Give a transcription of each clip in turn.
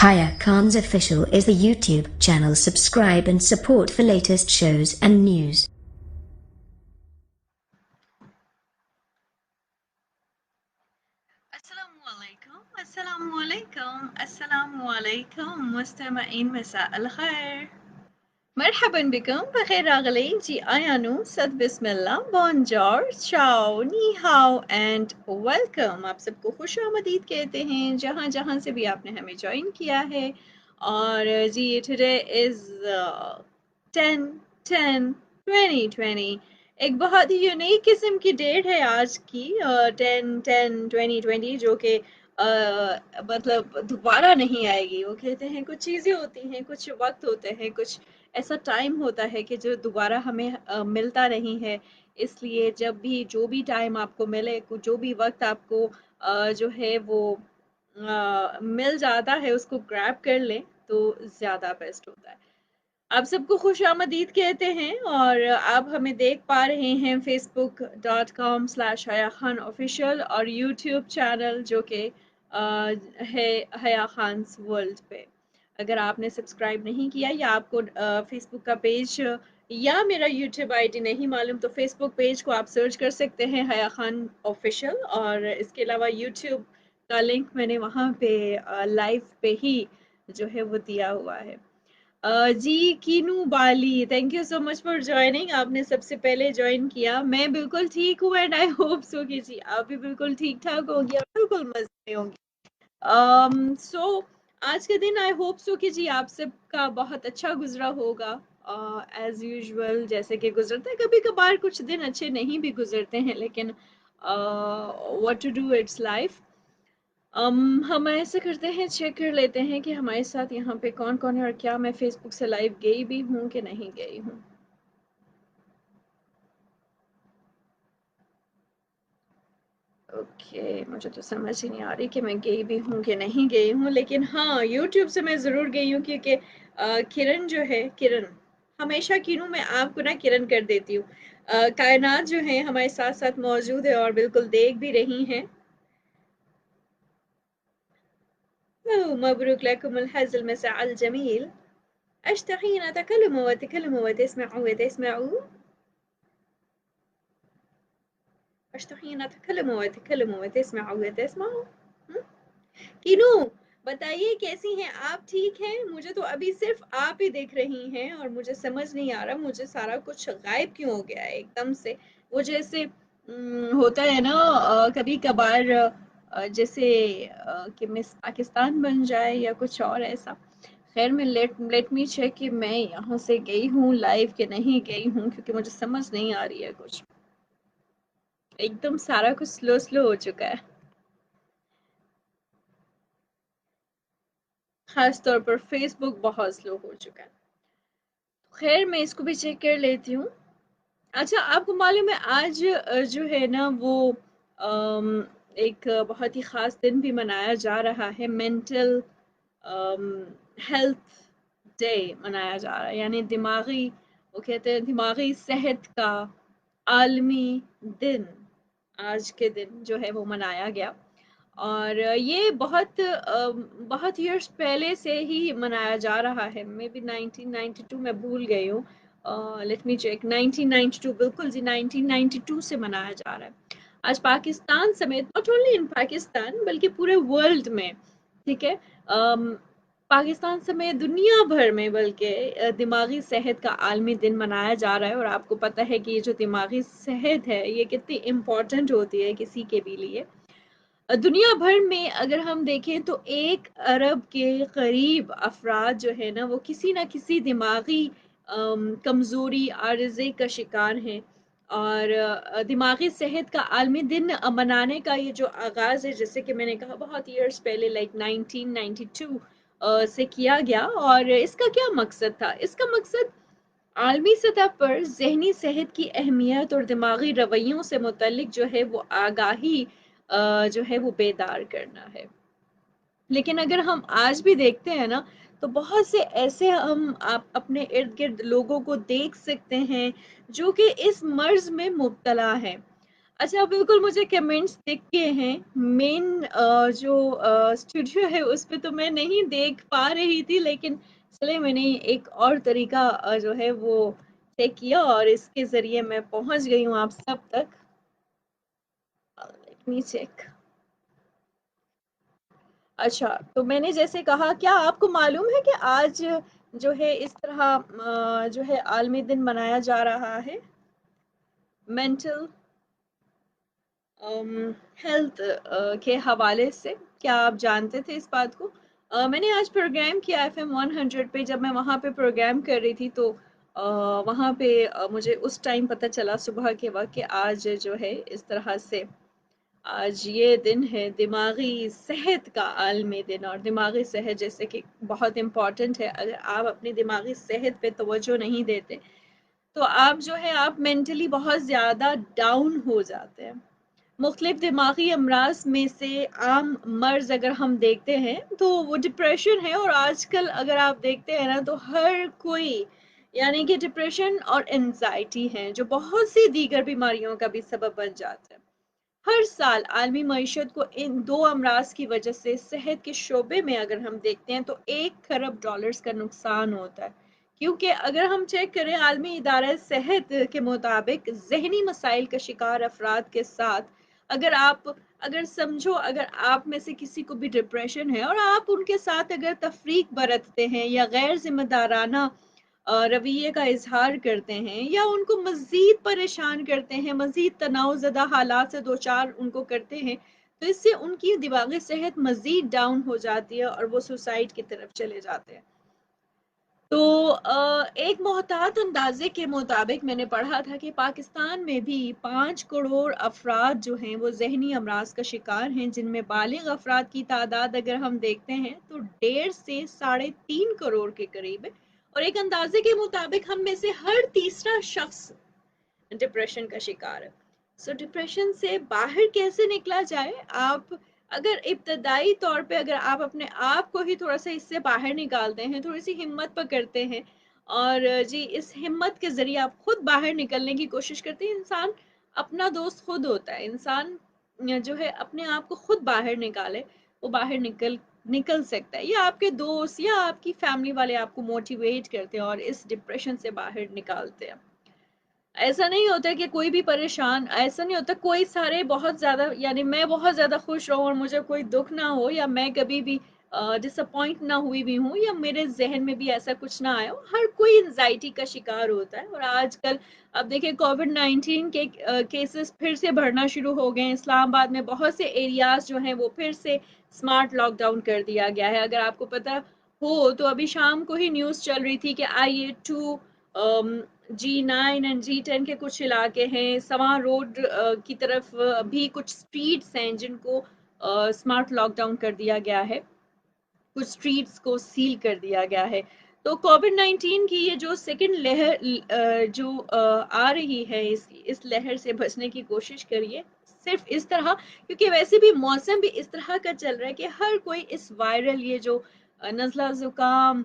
Haya Khan's Official is the YouTube channel. Subscribe and support for latest shows and news. अस्सलामु अलैकुम मुस्तमईन मसा अल खैर मरहबन become बखैर रागलीन जी आयानु सद बिस्मिल्लाह bonjour चाओ नी हाओ एंड वेलकम। आप सबको खुश आमदीद कहते हैं जहाँ जहाँ से भी आपने हमें ज्वाइन किया है। और जी टुडे इज़ 10/10/2020, एक बहुत ही यूनिक किस्म की डेट है आज की 10/10/2020, जो कि मतलब दोबारा नहीं आएगी। वो कहते हैं कुछ चीज़ें होती हैं, कुछ वक्त होते हैं, कुछ ऐसा टाइम होता है कि जो दोबारा हमें मिलता नहीं है। इसलिए जब भी जो भी टाइम आपको मिले, जो भी वक्त आपको जो है वो मिल जाता है, उसको ग्रैब कर लें तो ज़्यादा बेस्ट होता है। आप सबको खुशामदीद कहते हैं और आप हमें देख पा रहे हैं facebook.com/हया खान ऑफिशियल और यूट्यूब चैनल जो कि है हया खान्स वर्ल्ड पे। अगर आपने सब्सक्राइब नहीं किया या आपको फेसबुक का पेज या मेरा यूट्यूब आईडी नहीं मालूम, तो फेसबुक पेज को आप सर्च कर सकते हैं हया खान ऑफिशियल, और इसके अलावा यूट्यूब का लिंक मैंने वहाँ पे लाइव पे ही जो है वो दिया हुआ है। जी Keenu Bali, thank you so much for joining. आपने सबसे पहले ज्वाइन किया। मैं बिल्कुल ठीक हूँ एंड आई होप सो कि जी आप भी बिल्कुल ठीक ठाक होंगी और बिल्कुल मजे में होंगी। सो आज के दिन आई होप सो कि जी आप सबका बहुत अच्छा गुजरा होगा एज यूजुअल, जैसे कि गुजरता है। कभी कभार कुछ दिन अच्छे नहीं भी गुजरते हैं, लेकिन what to do, it's life. हम ऐसे करते हैं, चेक कर लेते हैं कि हमारे साथ यहाँ पे कौन कौन है और क्या मैं फेसबुक से लाइव गई भी हूँ कि नहीं गई हूँ। ओके, मुझे तो समझ ही नहीं आ रही कि मैं गई भी हूँ कि नहीं गई हूँ, लेकिन हाँ यूट्यूब से मैं ज़रूर गई हूँ, क्योंकि किरण जो है, किरण हमेशा किनू मैं आपको ना किरण कर देती हूँ। कायनात जो है हमारे साथ साथ मौजूद है और बिल्कुल देख भी रही हैं। मबरूक लकुमुल हज़्ल मसाअल जमील अश्तहीन अतकल्लमु व तकल्लमु व तस्मअु व तस्मअू अश्तहीन अतकल्लमु व तकल्लमु व तस्मअु व तस्मअू। किनू बताइए कैसी हैं आप? ठीक हैं? मुझे तो अभी सिर्फ आप ही दिख रही हैं और मुझे समझ नहीं आ रहा मुझे सारा कुछ गायब क्यों हो गया है एकदम से। वो जैसे होता है ना कभी कभार जैसे कि मिस पाकिस्तान बन जाए या कुछ और ऐसा। खैर मैं लेट मी चेक कि मैं यहाँ से गई हूँ लाइव कि नहीं गई हूँ, क्योंकि मुझे समझ नहीं आ रही है कुछ। एकदम सारा कुछ स्लो स्लो हो चुका है, खास तौर पर फेसबुक बहुत स्लो हो चुका है। खैर मैं इसको भी चेक कर लेती हूँ। अच्छा, आपको मालूम है आज जो है ना वो एक बहुत ही ख़ास दिन भी मनाया जा रहा है। मेंटल हेल्थ डे मनाया जा रहा है, यानी दिमागी, वो कहते हैं दिमागी सेहत का आलमी दिन। आज के दिन जो है वो मनाया गया और ये बहुत ईयर्स पहले से ही मनाया जा रहा है। मे बी 1992, मैं भूल गई हूँ। लेट मी चेक, 1992, बिल्कुल जी 1992 से मनाया जा रहा है। आज पाकिस्तान समेत, नॉट ओनली इन पाकिस्तान बल्कि पूरे वर्ल्ड में, ठीक है, पाकिस्तान समेत दुनिया भर में बल्कि दिमागी सेहत का आलमी दिन मनाया जा रहा है। और आपको पता है कि ये जो दिमागी सेहत है ये कितनी इम्पोर्टेंट होती है किसी के भी लिए। दुनिया भर में अगर हम देखें तो 1 अरब के करीब अफराद जो है ना वो किसी न किसी दिमागी कमज़ोरी, आर्ज़े का शिकार हैं। और दिमागी सेहत का आलमी दिन मनाने का ये जो आगाज़ है, जैसे कि मैंने कहा बहुत ईयर्स पहले, लाइक 1992 से किया गया। और इसका क्या मकसद था? इसका मकसद आलमी सतह पर ज़हनी सेहत की अहमियत और दिमागी रवैयों से मुतल्लिक जो है वो आगाही जो है वो बेदार करना है। लेकिन अगर हम आज भी देखते हैं ना, तो बहुत से ऐसे हम आप अपने इर्द गिर्द लोगों को देख सकते हैं जो कि इस मर्ज में मुब्तला हैं। अच्छा, बिल्कुल मुझे कमेंट्स दिख गए हैं। मेन जो स्टूडियो है उस पे तो मैं नहीं देख पा रही थी, लेकिन चलिए मैंने एक और तरीका जो है वो चेक किया और इसके ज़रिए मैं पहुँच गई हूँ आप सब तक। Let me check. अच्छा, तो मैंने जैसे कहा, क्या आपको मालूम है कि आज जो है इस तरह जो है आलमी दिन मनाया जा रहा है मेंटल हेल्थ के हवाले से? क्या आप जानते थे इस बात को? मैंने आज प्रोग्राम किया एफएम 100 पे, जब मैं वहाँ पे प्रोग्राम कर रही थी तो वहाँ पे मुझे उस टाइम पता चला सुबह के वक्त कि आज जो है इस तरह से आज ये दिन है दिमागी सेहत का आलमी दिन। और दिमागी सेहत जैसे कि बहुत इम्पॉर्टेंट है, अगर आप अपनी दिमागी सेहत पे तवज्जो नहीं देते तो आप जो है आप मेंटली बहुत ज़्यादा डाउन हो जाते हैं। मुख्तलिफ दिमागी अमराज में से आम मर्ज अगर हम देखते हैं तो वो डिप्रेशन है। और आजकल अगर आप देखते हैं ना तो हर कोई यानी कि डिप्रेशन और एंजाइटी हैं जो बहुत सी दीगर बीमारियों का भी सबब बन जाता है। हर साल आलमी मईशत को इन दो अमराज की वजह से सेहत के शोबे में अगर हम देखते हैं तो 1 खरब डॉलर्स का नुकसान होता है। क्योंकि अगर हम चेक करें आलमी इदारा सेहत के मुताबिक जहनी मसाइल का शिकार अफराद के साथ अगर आप अगर समझो अगर आप में से किसी को भी डिप्रेशन है और आप उनके साथ अगर तफरीक बरतते हैं या गैर जिम्मेदाराना रवैये का इजहार करते हैं या उनको मज़ीद परेशान करते हैं, मज़ीद तनावज़दा हालात से दो चार उनको करते हैं, तो इससे उनकी दिमागी सेहत मज़ीद डाउन हो जाती है और वो सुसाइड की तरफ चले जाते हैं। तो एक मोहतात अंदाजे के मुताबिक मैंने पढ़ा था कि पाकिस्तान में भी 5 करोड़ अफराद जो हैं वो जहनी अमराज का शिकार हैं, जिनमें बालिग अफराद की तादाद अगर हम देखते हैं तो 1.5 से 3.5 करोड़ के करीब है। और एक अंदाजे के मुताबिक हम में से हर तीसरा शख्स डिप्रेशन का शिकार है। सो डिप्रेशन से बाहर कैसे निकला जाए? आप अगर इब्तदाई तौर पे अगर आप अपने आप को ही थोड़ा सा इससे बाहर निकालते हैं, थोड़ी सी हिम्मत पकड़ते हैं और जी इस हिम्मत के जरिए आप खुद बाहर निकलने की कोशिश करते हैं। इंसान अपना दोस्त खुद होता है। इंसान जो है अपने आप को खुद बाहर निकाले, वो बाहर निकल निकल सकता है। या आपके दोस्त या आपकी फैमिली वाले आपको मोटिवेट करते हैं और इस डिप्रेशन से बाहर निकालते हैं। ऐसा नहीं होता कि कोई भी परेशान, ऐसा नहीं होता कोई सारे बहुत ज़्यादा यानी मैं बहुत ज़्यादा खुश रहूँ और मुझे कोई दुख ना हो या मैं कभी भी डिसअपॉइंट ना हुई भी हूँ या मेरे जहन में भी ऐसा कुछ ना आया हो। हर कोई एंजाइटी का शिकार होता है। और आजकल अब देखिए कोविड-19 के केसेस फिर से बढ़ना शुरू हो गए हैं। इस्लामाबाद में बहुत से एरियाज जो हैं वो फिर से स्मार्ट लॉकडाउन कर दिया गया है। अगर आपको पता हो तो अभी शाम को ही न्यूज़ चल रही थी कि IA2 G9 एंड G10 के कुछ इलाके हैं, सवां रोड की तरफ भी कुछ स्ट्रीट्स हैं जिनको स्मार्ट लॉकडाउन कर दिया गया है। कुछ स्ट्रीट्स को सील कर दिया गया है। तो कोविड-19 की ये जो सेकंड लहर जो आ रही है इस लहर से बचने की कोशिश करिए। सिर्फ इस तरह, क्योंकि वैसे भी मौसम भी इस तरह का चल रहा है कि हर कोई इस वायरल ये जो नज़ला ज़ुकाम,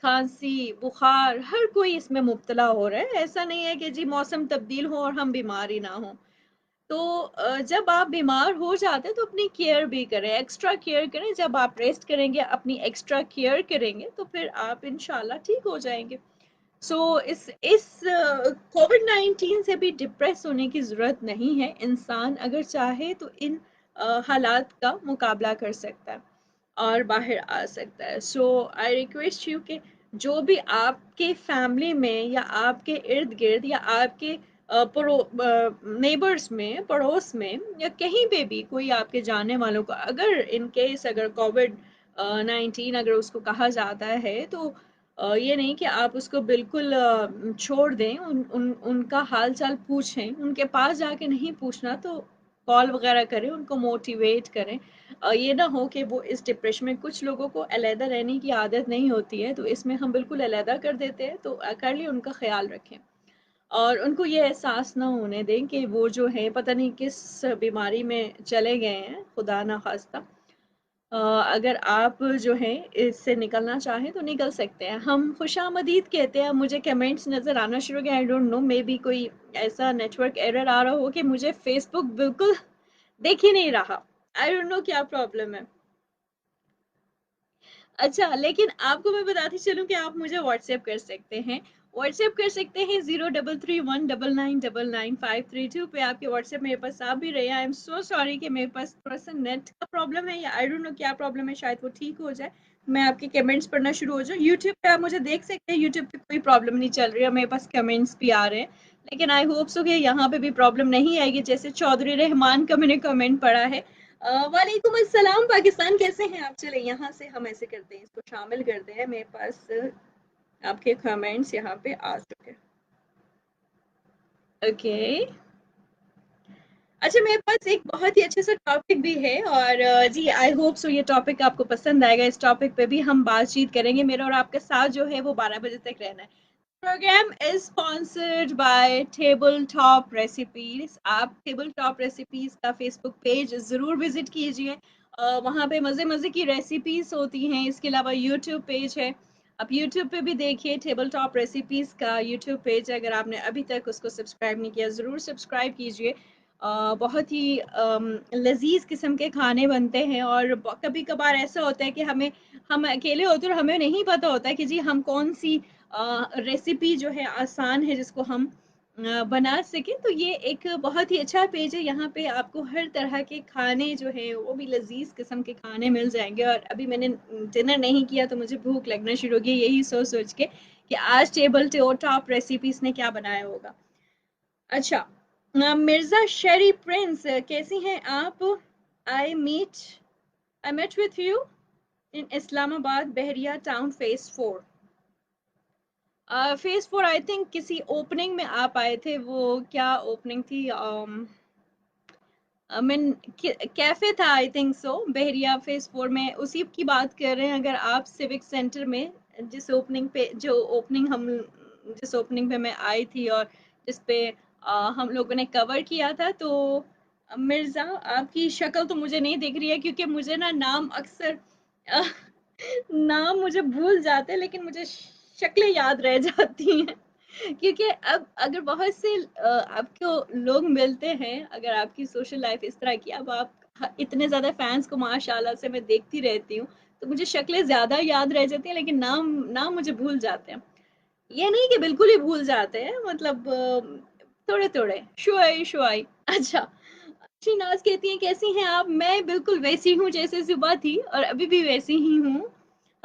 खांसी, बुखार हर कोई इसमें मुब्तला हो रहा है। ऐसा नहीं है कि जी मौसम तब्दील हो और हम बीमार ही ना हों। तो जब आप बीमार हो जाते हैं तो अपनी केयर भी करें, एक्स्ट्रा केयर करें। जब आप रेस्ट करेंगे, अपनी एक्स्ट्रा केयर करेंगे तो फिर आप इंशाल्लाह ठीक हो जाएँगे। सो इस कोविड-19 से भी डिप्रेस होने की ज़रूरत नहीं है। इंसान अगर चाहे तो इन हालात का मुकाबला कर सकता है और बाहर आ सकता है। सो आई रिक्वेस्ट यू कि जो भी आपके फैमिली में या आपके इर्द-गिर्द या आपके नेबर्स में, पड़ोस में या कहीं पे भी कोई आपके जानने वालों को अगर इन केस अगर कोविड 19 अगर उसको कहा जाता है तो ये नहीं कि आप उसको बिल्कुल छोड़ दें। उनका हाल-चाल पूछें, उनके पास जाके नहीं पूछना तो कॉल वगैरह करें, उनको मोटिवेट करें। ये ना हो कि वो इस डिप्रेशन में, कुछ लोगों को अलहदा रहने की आदत नहीं होती है, तो इसमें हम बिल्कुल अलहदा कर देते हैं। तो कर लिए उनका ख़्याल रखें और उनको ये एहसास ना होने दें कि वो जो है पता नहीं किस बीमारी में चले गए हैं, खुदा ना ख़ास्ता। अगर आप जो है इससे निकलना चाहें तो निकल सकते हैं। हम खुशामदीद कहते हैं। मुझे कमेंट्स नज़र आना शुरू हो गए, I don't know, may be कोई ऐसा नेटवर्क एरर आ रहा हो कि मुझे फेसबुक बिल्कुल देख ही नहीं रहा। आई डोंट नो क्या प्रॉब्लम है। अच्छा, लेकिन आपको मैं बताती चलूँ कि आप मुझे व्हाट्सएप कर सकते हैं। व्हाट्सएप कर सकते हैं 0331999532 पे। आपके व्हाट्सएप मेरे पास आ भी रहे हैं। आई एम सो सॉरी कि मेरे पास थोड़ा-सा नेट का प्रॉब्लम है या आई डोंट नो क्या प्रॉब्लम है, शायद वो ठीक हो जाए। मैं आपके कमेंट्स पढ़ना शुरू हो जाऊँ। यूट्यूब पे आप मुझे देख सकते हैं, यूट्यूब पे कोई प्रॉब्लम नहीं चल रही है, मेरे पास कमेंट्स भी आ रहे हैं। लेकिन आई होप सो कि यहाँ पे भी प्रॉब्लम नहीं आएगी, जैसे चौधरी रहमान का मैंने कमेंट पढ़ा है। वालेकुम अस्सलाम, पाकिस्तान कैसे हैं आप? चले यहाँ से हम ऐसे करते हैं, इसको शामिल करते हैं। मेरे पास आपके कमेंट्स यहाँ पे आ चुके हैं। ओके, अच्छा, मेरे पास एक बहुत ही अच्छा सा टॉपिक भी है और जी आई होप सो ये टॉपिक आपको पसंद आएगा। इस टॉपिक पे भी हम बातचीत करेंगे। मेरा और आपके साथ जो है वो 12 बजे तक रहना है। Programme is sponsored by table top recipes. आप टेबल टॉप रेसिपीज का फेसबुक पेज ज़रूर विजिट कीजिए। वहाँ पे मज़े मज़े की रेसिपीज होती हैं। इसके अलावा यूट्यूब पेज है, आप यूट्यूब पे भी देखिए। टेबल टॉप रेसिपीज का यूट्यूब पेज, अगर आपने अभी तक उसको सब्सक्राइब नहीं किया ज़रूर सब्सक्राइब कीजिए। बहुत ही लजीज किस्म के खाने बनते हैं और कभी कभार ऐसा होता है कि हम अकेले होते हैं और हमें नहीं पता होता कि जी हम कौन सी रेसिपी जो है आसान है जिसको हम बना सकें। तो ये एक बहुत ही अच्छा पेज है। यहाँ पे आपको हर तरह के खाने जो है वो भी लजीज किस्म के खाने मिल जाएंगे। और अभी मैंने डिनर नहीं किया तो मुझे भूख लगना शुरू हो गई, यही सोच सोच के कि आज टेबल टॉप रेसिपीज ने क्या बनाया होगा। अच्छा, मिर्जा शेरी प्रिंस कैसी हैं आप? I meet I met with you in Islamabad Bahria town phase 4। Phase 4 I think किसी ओपनिंग में आप आए थे। वो क्या ओपनिंग थी? मीन कैफे था, I think so, Bahria phase 4 में उसी की बात कर रहे हैं। अगर आप सिविक सेंटर में जिस ओपनिंग पे मैं आई थी और जिस पे हम लोगों ने कवर किया था, तो मिर्जा आपकी शक्ल तो मुझे नहीं दिख रही है क्योंकि मुझे ना नाम अक्सर अ, नाम मुझे भूल जाते हैं, लेकिन मुझे शक्लें याद रह जाती हैं। क्योंकि अब अगर बहुत से आपको लोग मिलते हैं, अगर आपकी सोशल लाइफ इस तरह की, अब आप इतने ज़्यादा फैंस को माशाल्लाह से मैं देखती रहती हूँ, तो मुझे शक्लें ज़्यादा याद रह जाती हैं, लेकिन नाम नाम मुझे भूल जाते हैं। ये नहीं कि बिल्कुल ही भूल जाते हैं, मतलब थोड़े-थोड़े, शुआई शुआई। अच्छा, अच्छी नाज़ कहती हैं कैसी हैं आप? मैं बिल्कुल वैसी हूँ जैसे सुबह थी और अभी भी वैसी ही हूँ।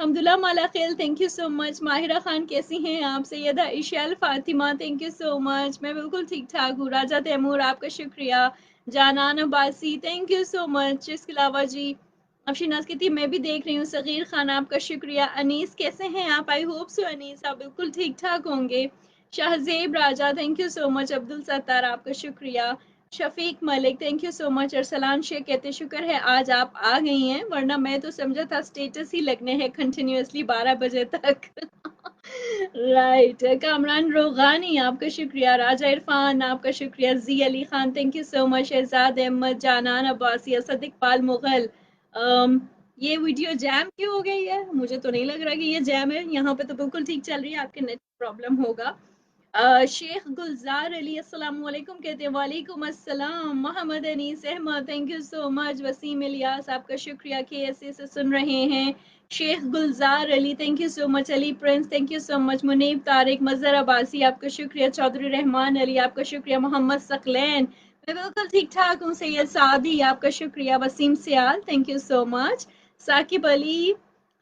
Abdullah Malakhel, thank you so much. Mahira Khan कैसी हैं आप? Syeda Ishal Fatima, thank you so much. मैं बिल्कुल ठीक-ठाक हूँ। राजा तैमूर, आपका शुक्रिया। Janan Abbasi, thank you so much. इसके अलावा जी अफशीनाज़ कहती है मैं भी देख रही हूँ। सगीर खान, आपका शुक्रिया। अनीस कैसे हैं आप? आई होप सो अनीस आप बिल्कुल ठीक-ठाक होंगे। Shahzeb Raja, thank you so much. Abdul Sattar, आपका शुक्रिया। Shafiq Malik, thank you so much. Arsalan Sheikh कहते शुक्र है आज आप आ गई हैं, वरना मैं तो समझा था स्टेटस ही लगने हैं कंटिन्यूअसली 12 बजे तक। राइट, कामरान रोगानी, आपका शुक्रिया। राजा इरफान, आपका शुक्रिया। जी Ali Khan, thank you so much. Shahzad Ahmed, Janan Abbasi, Asad Iqbal Mughal. ये वीडियो जैम क्यों हो गई है? मुझे तो नहीं लग रहा कि ये जैम है। यहाँ पे तो बिल्कुल ठीक चल रही है, आपके नेट प्रॉब्लम होगा। शेख गुलजार अली, अस्सलाम वालेकुम कहते हैं। वालेकुम अस्सलाम। Mohammad Anees Ahmed, thank you so much. Waseem Ilyas, आपका शुक्रिया कि ऐसे से सुन रहे हैं। Sheikh Gulzar Ali, thank you so much. Ali Prince, thank you so much. Muneeb Tariq, Mazhar Abbasi, आपका शुक्रिया। चौधरी रहमान अली, आपका शुक्रिया। मोहम्मद सकलैन, मैं बिल्कुल ठीक ठाक हूँ। सैयद सादी, आपका शुक्रिया। Waseem Sial, thank you so much. Saqib Ali,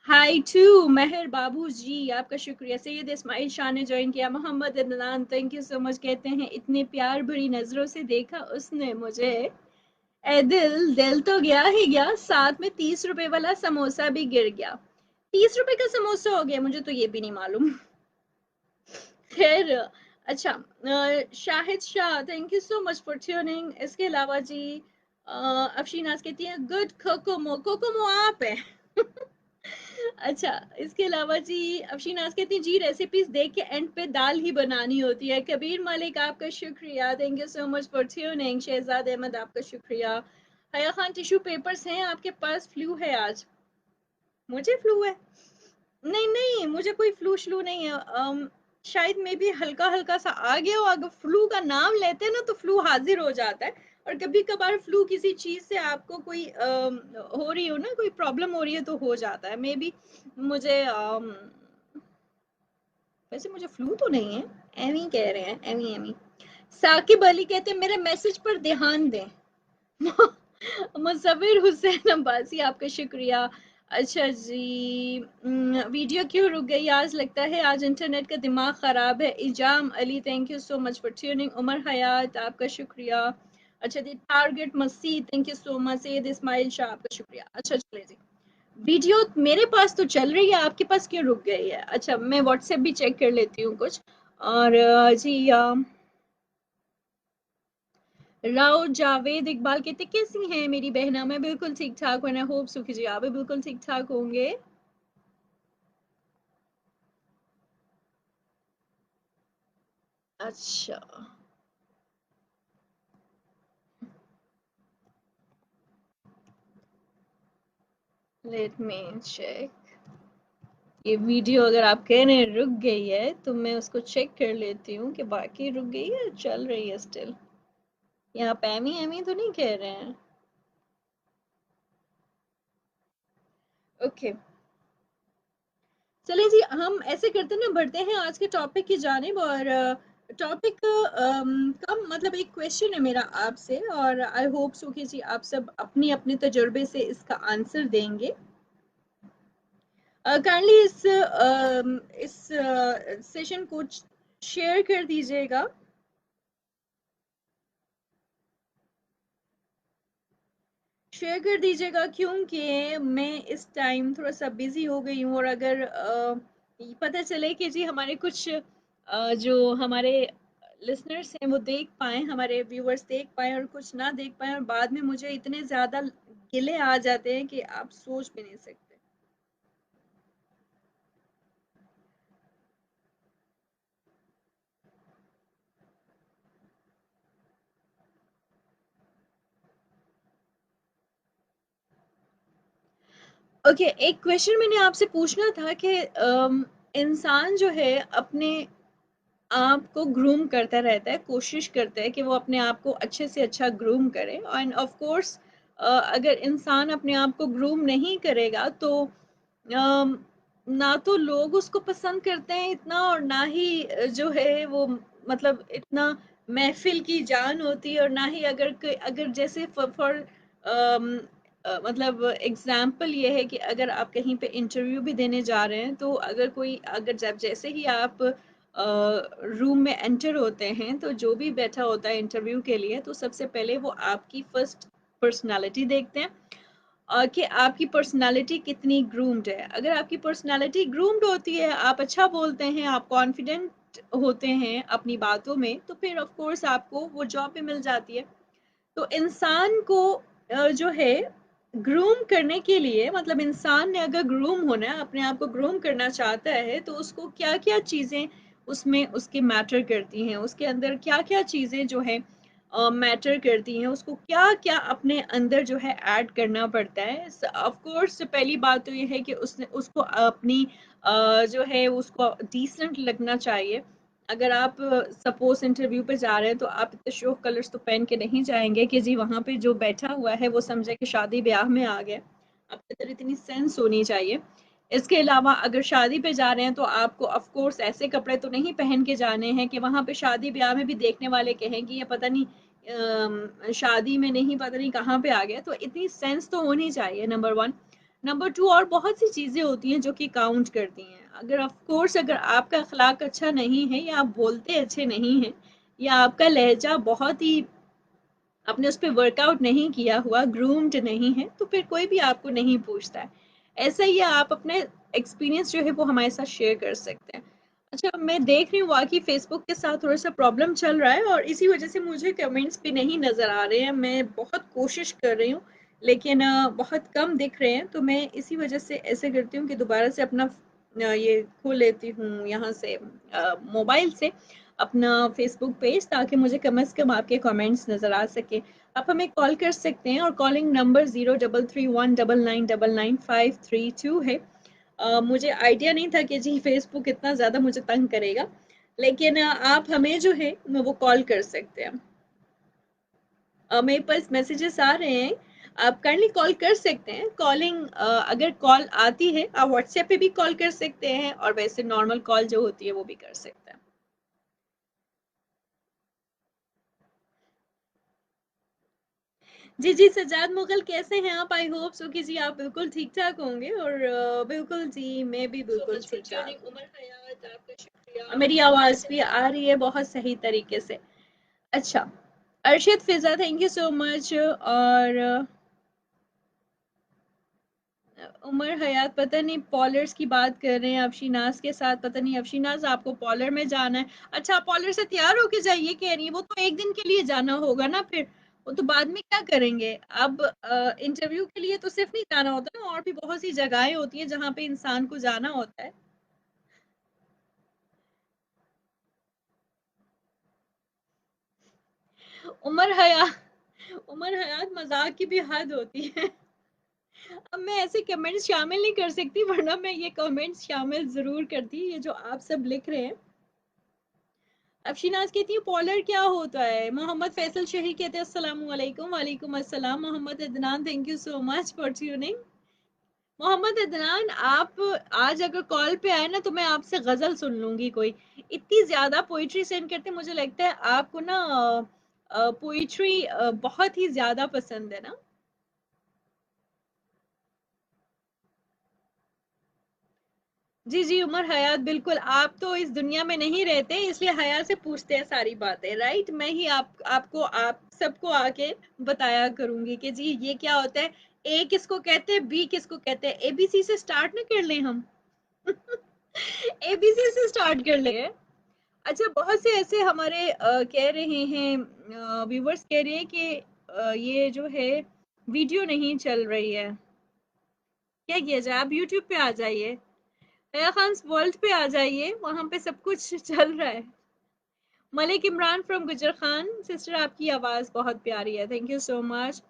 hi too. Mehar Babu ji, आपका शुक्रिया। सैयद इस्माइल शाह ने ज्वाइन किया। Mohammad Adnan, thank you so much. कहते हैं इतने प्यार भरी नजरों से देखा उसने मुझे, ए दिल दिल तो गया ही गया, साथ में 30 रुपए वाला समोसा भी गिर गया। 30 रुपए का समोसा हो गया, मुझे तो ये भी नहीं मालूम। खैर, अच्छा, Shahid Shah, thank you so much for tuning. इसके अलावा जी अफशीनाज कहती हैं गुड कोकोमो। कोकोमो आप है। अच्छा, इसके अलावा जी अफशीनाज कहती हैं जी रेसिपीज देख के एंड पे दाल ही बनानी होती है। कबीर मलिक, आपका शुक्रिया। Thank you so much for tuning. Shahzad Ahmed, आपका शुक्रिया। हया खान, टिश्यू पेपर्स हैं आपके पास? फ्लू है आज। मुझे फ्लू है? नहीं, नहीं, मुझे कोई फ्लू श्लू नहीं है। शायद मे बी हल्का-हल्का सा आ गया हो, अगर फ्लू का नाम लेते हैं ना तो फ्लू हाज़िर हो जाता है। और कभी-कभार फ्लू किसी चीज़ से आपको कोई हो रही हो ना, कोई प्रॉब्लम हो रही है तो हो जाता है। मे बी मुझे वैसे मुझे फ्लू तो नहीं है, एमी कह रहे हैं, एमी एमी। साकिब अली कहते हैं मेरे मैसेज पर ध्यान दें। मुसव्विर हुसैन अब्बासी आपका शुक्रिया। अच्छा जी, वीडियो क्यों रुक गई? आज लगता है आज इंटरनेट का दिमाग ख़राब है। Izam Ali thank you so much for tuning. Umar Hayat आपका शुक्रिया। अच्छा जी, target Masih thank you so much. Syed Ismail Shah आपका शुक्रिया। अच्छा चले जी, वीडियो मेरे पास तो चल रही है, आपके पास क्यों रुक गई है? अच्छा, मैं व्हाट्सएप भी चेक कर लेती हूँ कुछ। और जी राव जावेद इकबाल कहते कैसी हैं मेरी बहना? मैं बिल्कुल ठीक ठाक हूँ। आई होप सुखी जी आप भी बिल्कुल ठीक ठाक होंगे। अच्छा, लेट मी चेक। ये वीडियो अगर आप कह रहे हैं रुक गई है तो मैं उसको चेक कर लेती हूँ कि बाकी रुक गई है, चल रही है स्टिल। यहाँ पे एमी एमी तो नहीं कह रहे हैं? ओके, चलिए जी, हम ऐसे करते हैं ना, बढ़ते हैं आज के टॉपिक की जानिब। और टॉपिक का मतलब एक क्वेश्चन है मेरा आपसे, और आई होप सुखी जी आप सब अपनी अपने तजुर्बे से इसका आंसर देंगे। काइंडली इस सेशन को शेयर कर दीजिएगा। शेयर कर दीजिएगा क्योंकि मैं इस टाइम थोड़ा सा बिजी हो गई हूँ। और अगर पता चले कि जी हमारे कुछ जो हमारे लिसनर्स हैं वो देख पाएँ, हमारे व्यूअर्स देख पाएँ और कुछ ना देख पाएँ, और बाद में मुझे इतने ज़्यादा गिले आ जाते हैं कि आप सोच भी नहीं सकते। ओके, एक क्वेश्चन मैंने आपसे पूछना था कि इंसान जो है अपने आप को ग्रूम करता रहता है, कोशिश करता है कि वो अपने आप को अच्छे से अच्छा ग्रूम करे। एंड ऑफ कोर्स अगर इंसान अपने आप को ग्रूम नहीं करेगा तो ना तो लोग उसको पसंद करते हैं इतना, और ना ही जो है वो मतलब इतना महफिल की जान होती है। और ना ही अगर जैसे फॉर मतलब एग्जाम्पल ये है कि अगर आप कहीं पे इंटरव्यू भी देने जा रहे हैं तो अगर कोई अगर जब जैसे ही आप रूम में एंटर होते हैं तो जो भी बैठा होता है इंटरव्यू के लिए तो सबसे पहले वो आपकी फर्स्ट पर्सनालिटी देखते हैं, कि आपकी पर्सनालिटी कितनी ग्रूम्ड है। अगर आपकी पर्सनालिटी ग्रूम्ड होती है, आप अच्छा बोलते हैं, आप कॉन्फिडेंट होते हैं अपनी बातों में, तो फिर ऑफ कोर्स आपको वो जॉब भी मिल जाती है। तो इंसान को जो है ग्रूम करने के लिए, मतलब इंसान ने अगर ग्रूम होना है, अपने आप को ग्रूम करना चाहता है, तो उसको क्या-क्या चीज़ें उसमें उसके मैटर करती हैं, उसके अंदर क्या-क्या चीज़ें जो है मैटर करती हैं, उसको क्या-क्या अपने अंदर जो है ऐड करना पड़ता है। ऑफ कोर्स पहली बात तो ये है कि उसने उसको अपनी जो है उसको डिसेंट लगना चाहिए। अगर आप सपोज इंटरव्यू पे जा रहे हैं तो आप इतने शो कलर्स तो पहन के नहीं जाएंगे कि जी वहां पे जो बैठा हुआ है वो समझे कि शादी ब्याह में आ गया। आपके अंदर इतनी सेंस होनी चाहिए। इसके अलावा अगर शादी पे जा रहे हैं तो आपको ऑफ कोर्स ऐसे कपड़े तो नहीं पहन के जाने हैं कि वहां पे शादी ब्याह में भी देखने वाले कहें कि ये पता नहीं शादी में नहीं पता नहीं कहाँ पे आ गया। तो इतनी सेंस तो होनी चाहिए, नंबर वन। नंबर टू, और बहुत सी चीज़ें होती हैं जो कि काउंट करती हैं। अगर ऑफ कोर्स अगर आपका अखलाक अच्छा नहीं है, या आप बोलते अच्छे नहीं हैं, या आपका लहजा बहुत ही आपने उस पे वर्कआउट नहीं किया हुआ, ग्रूम्ड नहीं है, तो फिर कोई भी आपको नहीं पूछता है। ऐसा ही है, आप अपने एक्सपीरियंस जो है वो हमारे साथ शेयर कर सकते हैं। अच्छा, मैं देख रही हूँ वाकई फेसबुक के साथ थोड़ा-सा प्रॉब्लम चल रहा है और इसी वजह से मुझे कमेंट्स भी नहीं नज़र आ रहे हैं। मैं बहुत कोशिश कर रही हूँ, लेकिन बहुत कम दिख रहे हैं, तो मैं इसी वजह से ऐसे करती हूँ कि दोबारा से अपना ये खोल लेती हूँ यहाँ से मोबाइल से। अपना फेसबुक पेज, ताकि मुझे कम से कम आपके कमेंट्स नज़र आ सके। आप हमें कॉल कर सकते हैं और कॉलिंग नंबर 0331999532 है। मुझे आइडिया नहीं था कि जी फेसबुक इतना ज़्यादा मुझे तंग करेगा, लेकिन आप हमें जो है वो कॉल कर सकते हैं। मेरे पास मैसेजेस आ रहे हैं, आप काइंडली कॉल कर सकते हैं। कॉलिंग अगर कॉल आती है आप व्हाट्सएप पे भी कॉल कर सकते हैं, और वैसे नॉर्मल कॉल जो होती है वो भी कर सकते हैं। जी, जी, सज्जाद मुग़ल कैसे हैं आप? आई होप सो कि जी आप बिल्कुल ठीक-ठाक होंगे, और बिल्कुल जी, मैं भी बिल्कुल ठीक-ठाक हूँ। मेरी आवाज़ भी आ रही है बहुत सही तरीके से। अच्छा, अरशद फ़िज़ा थैंक यू सो मच, और उमर हयात पता नहीं पॉलर्स की बात कर रहे हैं अफशीनाज के साथ, पता नहीं अफशीनाज आपको पॉलर में जाना है। अच्छा, आप पॉलर से तैयार होके जाइए कह रही है, वो तो एक दिन के लिए जाना होगा ना, फिर वो तो बाद में क्या करेंगे। अब इंटरव्यू के लिए तो सिर्फ नहीं जाना होता ना, और भी बहुत सी जगहें होती हैं जहाँ पे इंसान को जाना होता है। उमर हया उमर हयात मजाक की भी हद होती है। अब मैं ऐसे कमेंट्स शामिल नहीं कर सकती, वरना मैं ये कमेंट्स शामिल जरूर करती, ये जो आप सब लिख रहे हैं। अफशीनाज कहती है पॉलर क्या होता है। मोहम्मद फैसल शही कहते हैं अस्सलाम वालेकुम। वालेकुम अस्सलाम। Mohammad Adnan thank you so much for tuning. Mohammad Adnan, आप आज अगर कॉल पे आए ना तो मैं आपसे गजल सुन लूंगी कोई। इतनी ज्यादा पोइट्री सेंड करते, मुझे लगता है आपको ना पोइट्री बहुत ही ज्यादा पसंद है ना। जी, जी, उमर हयात बिल्कुल, आप तो इस दुनिया में नहीं रहते, इसलिए हया से पूछते हैं सारी बातें, राइट। मैं ही आपको आप सबको आके बताया करूंगी कि जी ये क्या होता है, ए किसको कहते हैं, बी किसको कहते हैं। एबीसी से स्टार्ट ना कर लें हम। एबीसी से स्टार्ट कर ले। अच्छा, बहुत से ऐसे हमारे कह रहे हैं, व्यूवर्स कह रहे हैं कि ये जो है वीडियो नहीं चल रही है, क्या किया जाए। आप यूट्यूब पे आ जाइए, हया खान वर्ल्ड पे आ जाइए, वहां पे सब कुछ चल रहा है। मलिक इमरान फ्रॉम गुजर खान सिस्टर, आपकी आवाज बहुत प्यारी है, thank you so much.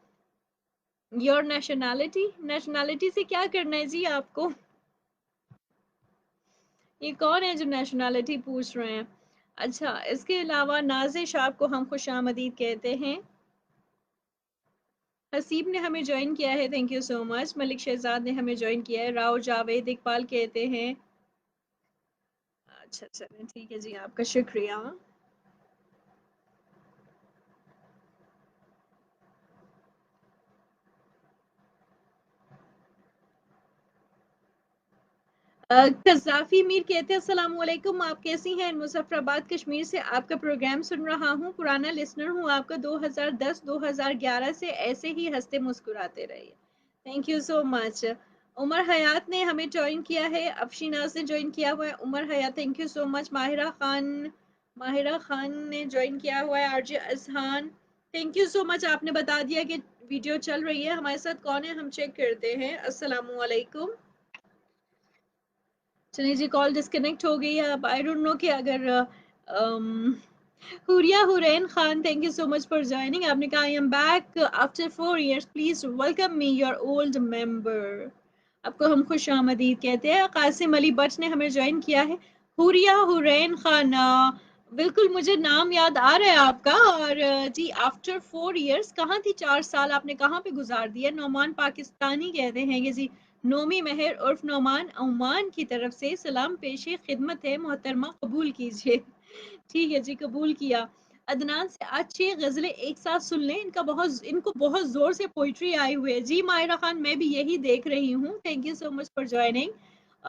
Your nationality, nationality से क्या करना है जी आपको। ये कौन है जो नेशनैलिटी पूछ रहे हैं। अच्छा, इसके अलावा नाजिश आपको हम खुशामदीद कहते हैं। हसीब ने हमें ज्वाइन किया है, thank you so much. Malik Shahzad ने हमें ज्वाइन किया है। राव जावेद इकबाल कहते हैं। अच्छा, चलें ठीक है जी, आपका शुक्रिया। कज़ाफ़ी मीर कहते हैं अस्सलाम वालेकुम, आप कैसी हैं। मुज़फ़्फ़राबाद कश्मीर से आपका प्रोग्राम सुन रहा हूँ, पुराना लिसनर हूँ आपका। 2010-2011 से ऐसे ही हंसते मुस्कुराते रहिए, thank you so much. Umar Hayat ने हमें ज्वाइन किया है, अफशीनाज ने ज्वाइन किया हुआ है। Umar Hayat thank you so much. Mahira Khan ने ज्वाइन किया हुआ है। RJ Azhan thank you so much, आपने बता दिया कि वीडियो चल रही है। हमारे साथ कौन है हम चेक करते हैं। अस्सलाम वालेकुम। चलिए जी, कॉल डिस्कनेक्ट हो गई है। अब आई डोंट नो कि अगर Huriya Hurain Khan thank you so much for joining. आपने कहा I am back after 4 years, please welcome me your old member. आपको हम खुश आमदीद कहते हैं। कासिम अली बट ने हमें ज्वाइन किया है। हुरिया हुरैन खान, बिल्कुल मुझे नाम याद आ रहा है आपका। और जी आफ्टर 4 years कहाँ थी, 4 साल आपने कहाँ पे गुजार दिया। नोमान पाकिस्तानी कहते हैं कि जी नोमी मेहर उर्फ नोमान ओमान की तरफ से सलाम पेशे खिदमत है मोहतरमा, कबूल कीजिए। ठीक है जी, कबूल किया। अदनान से आज 6 गजलें एक साथ सुन लें, इनको बहुत जोर से पोइट्री आई हुई है। जी माहिरा खान, मैं भी यही देख रही हूँ, thank you so much for joining.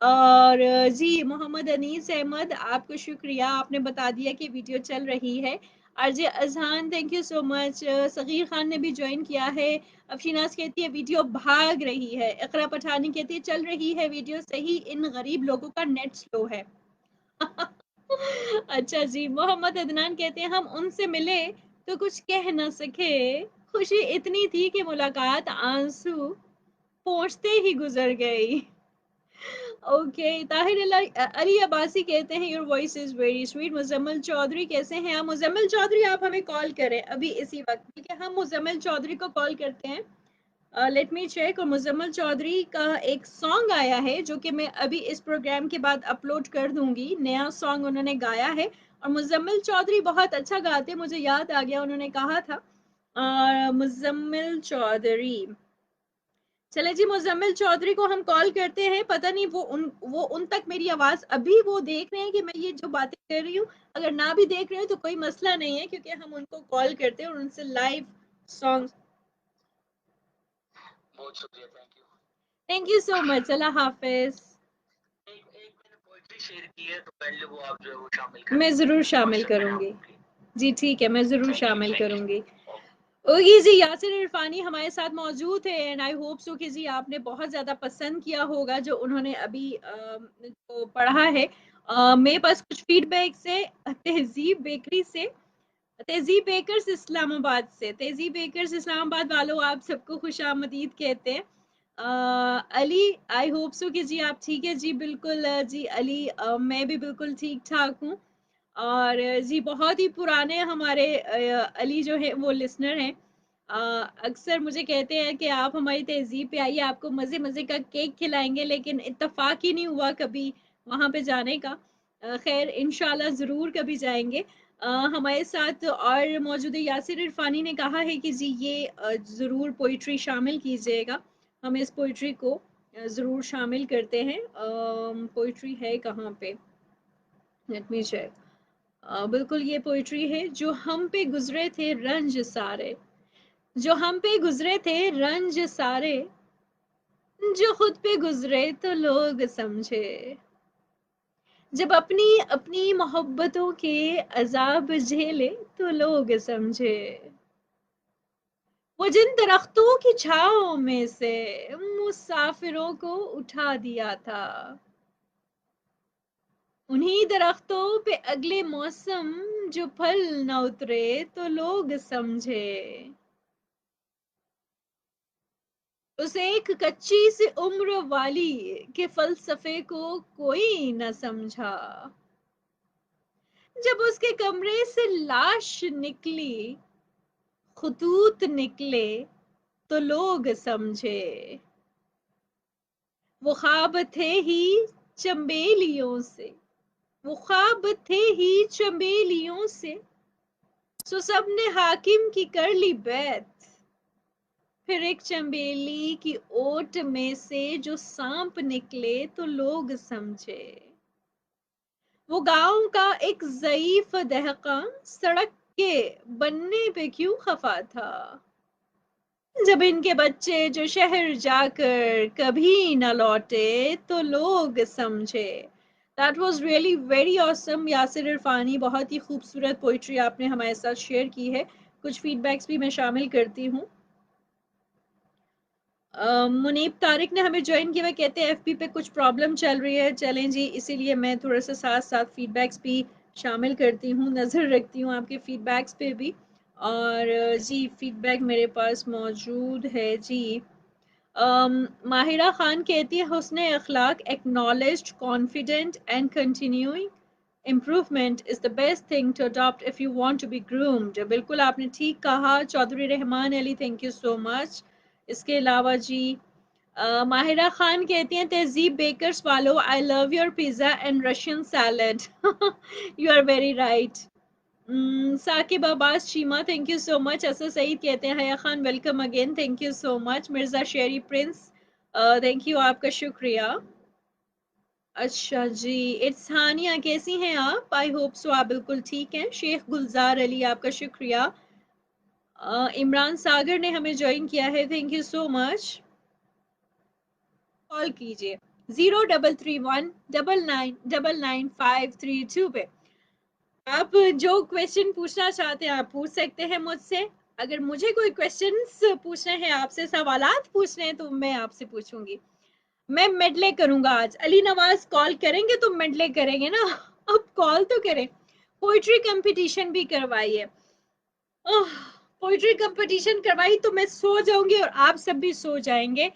और जी मोहम्मद अनीस अहमद, आपको शुक्रिया, आपने बता दिया कि वीडियो चल रही है। RJ Azhan thank you so much. Sagheer Khan ने भी ज्वाइन किया है। अफशीनाज कहती है वीडियो भाग रही है। इकरा पठानी कहती है चल रही है वीडियो सही, इन गरीब लोगों का नेट स्लो है। अच्छा जी, मोहम्मद अदनान कहते हैं हम उनसे मिले तो कुछ कह न सके, खुशी इतनी थी कि मुलाकात आंसू पोंछते ही गुजर गई। ओके, ताहिर अली अब्बासी कहते हैं your voice is very sweet. Muzammil Chaudhry कैसे हैं आप? मुजम्मिल चौधरी आप हमें कॉल करें अभी इसी वक्त, ठीक है? हम मुजम्मिल चौधरी को कॉल करते हैं। Let me check. और मुजम्मिल चौधरी का एक सॉन्ग आया है जो कि मैं अभी इस प्रोग्राम के बाद अपलोड कर दूंगी। नया सॉन्ग उन्होंने गाया है और मुजम्मिल चौधरी बहुत अच्छा गाते हैं, मुझे याद आ गया उन्होंने कहा था। मुजम्मिल चौधरी, चले जी, मुजम्मिल चौधरी को हम कॉल करते हैं। पता नहीं वो उन तक मेरी आवाज अभी वो देख रहे हैं कि मैं ये जो बातें कर रही हूँ। अगर ना भी देख रहे हो तो कोई मसला नहीं है, क्योंकि हम उनको कॉल करते हैं और उनसे लाइव सॉन्ग। बहुत शुक्रिया, थैंक यू सो मच। अल्लाह हाफिज। एक मैंने पोएट्री शेयर की है तो पहले वो आप जो है वो शामिल करें। मैं जरूर शामिल करूंगी जी, ठीक है, मैं जरूर शामिल करूंगी। ओके जी, यासिर इरफानी हमारे साथ मौजूद है एंड आई होप सो कि जी आपने बहुत ज़्यादा पसंद किया होगा जो उन्होंने अभी जो पढ़ा है। मेरे पास कुछ फीडबैक से तहजीब बेकरी से, तहजीब बेकर्स इस्लामाबाद से, तहजीब बेकर्स इस्लामाबाद वालों आप सबको खुशामदीद कहते हैं। अली, आई होप सो कि जी आप ठीक है जी। बिल्कुल जी अली, मैं भी बिल्कुल ठीक ठाक हूँ। और जी बहुत ही पुराने हमारे अली जो है वो लिसनर हैं। अक्सर मुझे कहते हैं कि आप हमारी तहजीब पे आइए, आपको मज़े मज़े का केक खिलाएंगे, लेकिन इत्तेफाक ही नहीं हुआ कभी वहाँ पे जाने का। खैर इंशाल्लाह ज़रूर कभी जाएंगे। हमारे साथ और मौजूद यासिर इरफानी ने कहा है कि जी ये ज़रूर पोइट्री शामिल कीजिएगा। हम इस पोइट्री को ज़रूर शामिल करते हैं। पोइट्री है कहाँ पे, लेट मी चेक। बिल्कुल ये पोइट्री है। जो हम पे गुजरे थे रंज सारे, जो हम पे गुजरे थे रंज सारे, जो खुद पे गुजरे तो लोग समझे, जब अपनी अपनी मोहब्बतों के अजाब झेले तो लोग समझे, वो जिन दरख्तों की छाओं में से मुसाफिरों को उठा दिया था, उन्हीं दरख्तों पे अगले मौसम जो फल न उतरे तो लोग समझे, उस एक कच्ची सी उम्र वाली के फलसफे को कोई न समझा, जब उसके कमरे से लाश निकली, खुतूत निकले तो लोग समझे, वो ख्वाब थे ही चंबेलियों से, वो ख्वाब थे ही चंबेलियों से, सो सबने हाकिम की कर ली बैत, फिर एक चंबेली की ओट में से जो सांप निकले तो लोग समझे, वो गांव का एक ज़ईफ दहका सड़क के बनने पे क्यों खफा था, जब इनके बच्चे जो शहर जाकर कभी न लौटे तो लोग समझे। That was really very awesome Yasir Irfani, बहुत ही खूबसूरत पोइट्री आपने हमारे साथ शेयर की है। कुछ फीडबैक्स भी मैं शामिल करती हूँ। मुनीब तारिक ने हमें ज्वाइन किया, कहते हैं एफपी पे कुछ प्रॉब्लम चल रही है। चलें जी, इसीलिए मैं थोड़ा सा साथ साथ फीडबैक्स भी शामिल करती हूँ, नज़र रखती हूँ आपके फीडबैक्स पे भी। और जी फीडबैक मेरे पास मौजूद है जी। माहिरा खान कहती है Husn Akhlaq, acknowledged, confident and continuing improvement is the best thing to adopt if you want to be groomed. बिल्कुल आपने ठीक कहा Chaudhry Rehman Ali, thank you so much. इसके अलावा जी माहिरा खान कहती हैं तहजीब बेकर्स वालों, I love your pizza and Russian salad. You are very right. Saqib Abbas Sheema, thank you so much. Asad Saeed कहते हैं Haya Khan welcome again, thank you so much. Mirza Sherry Prince, thank you, आपका शुक्रिया। अच्छा जी, इट्स हानिया, कैसी हैं आप? आई होप सो आप बिल्कुल ठीक हैं। शेख गुलजार अली, आपका शुक्रिया। इमरान सागर ने हमें ज्वाइन किया है, thank you so much. Call कीजिए 033199995532 पे। आप जो क्वेश्चन पूछना चाहते हैं आप पूछ सकते हैं मुझसे। अगर मुझे कोई क्वेश्चंस पूछने हैं आपसे, सवालात पूछने हैं, तो मैं आपसे पूछूंगी। मैं मेडले करूंगा आज। अली नवाज कॉल करेंगे तो मेडले करेंगे ना। अब कॉल तो करें। पोइट्री कंपटीशन भी करवाइए। पोइट्री कंपटीशन करवाई तो मैं सो जाऊंगी और आप सब भी सो जाएंगे।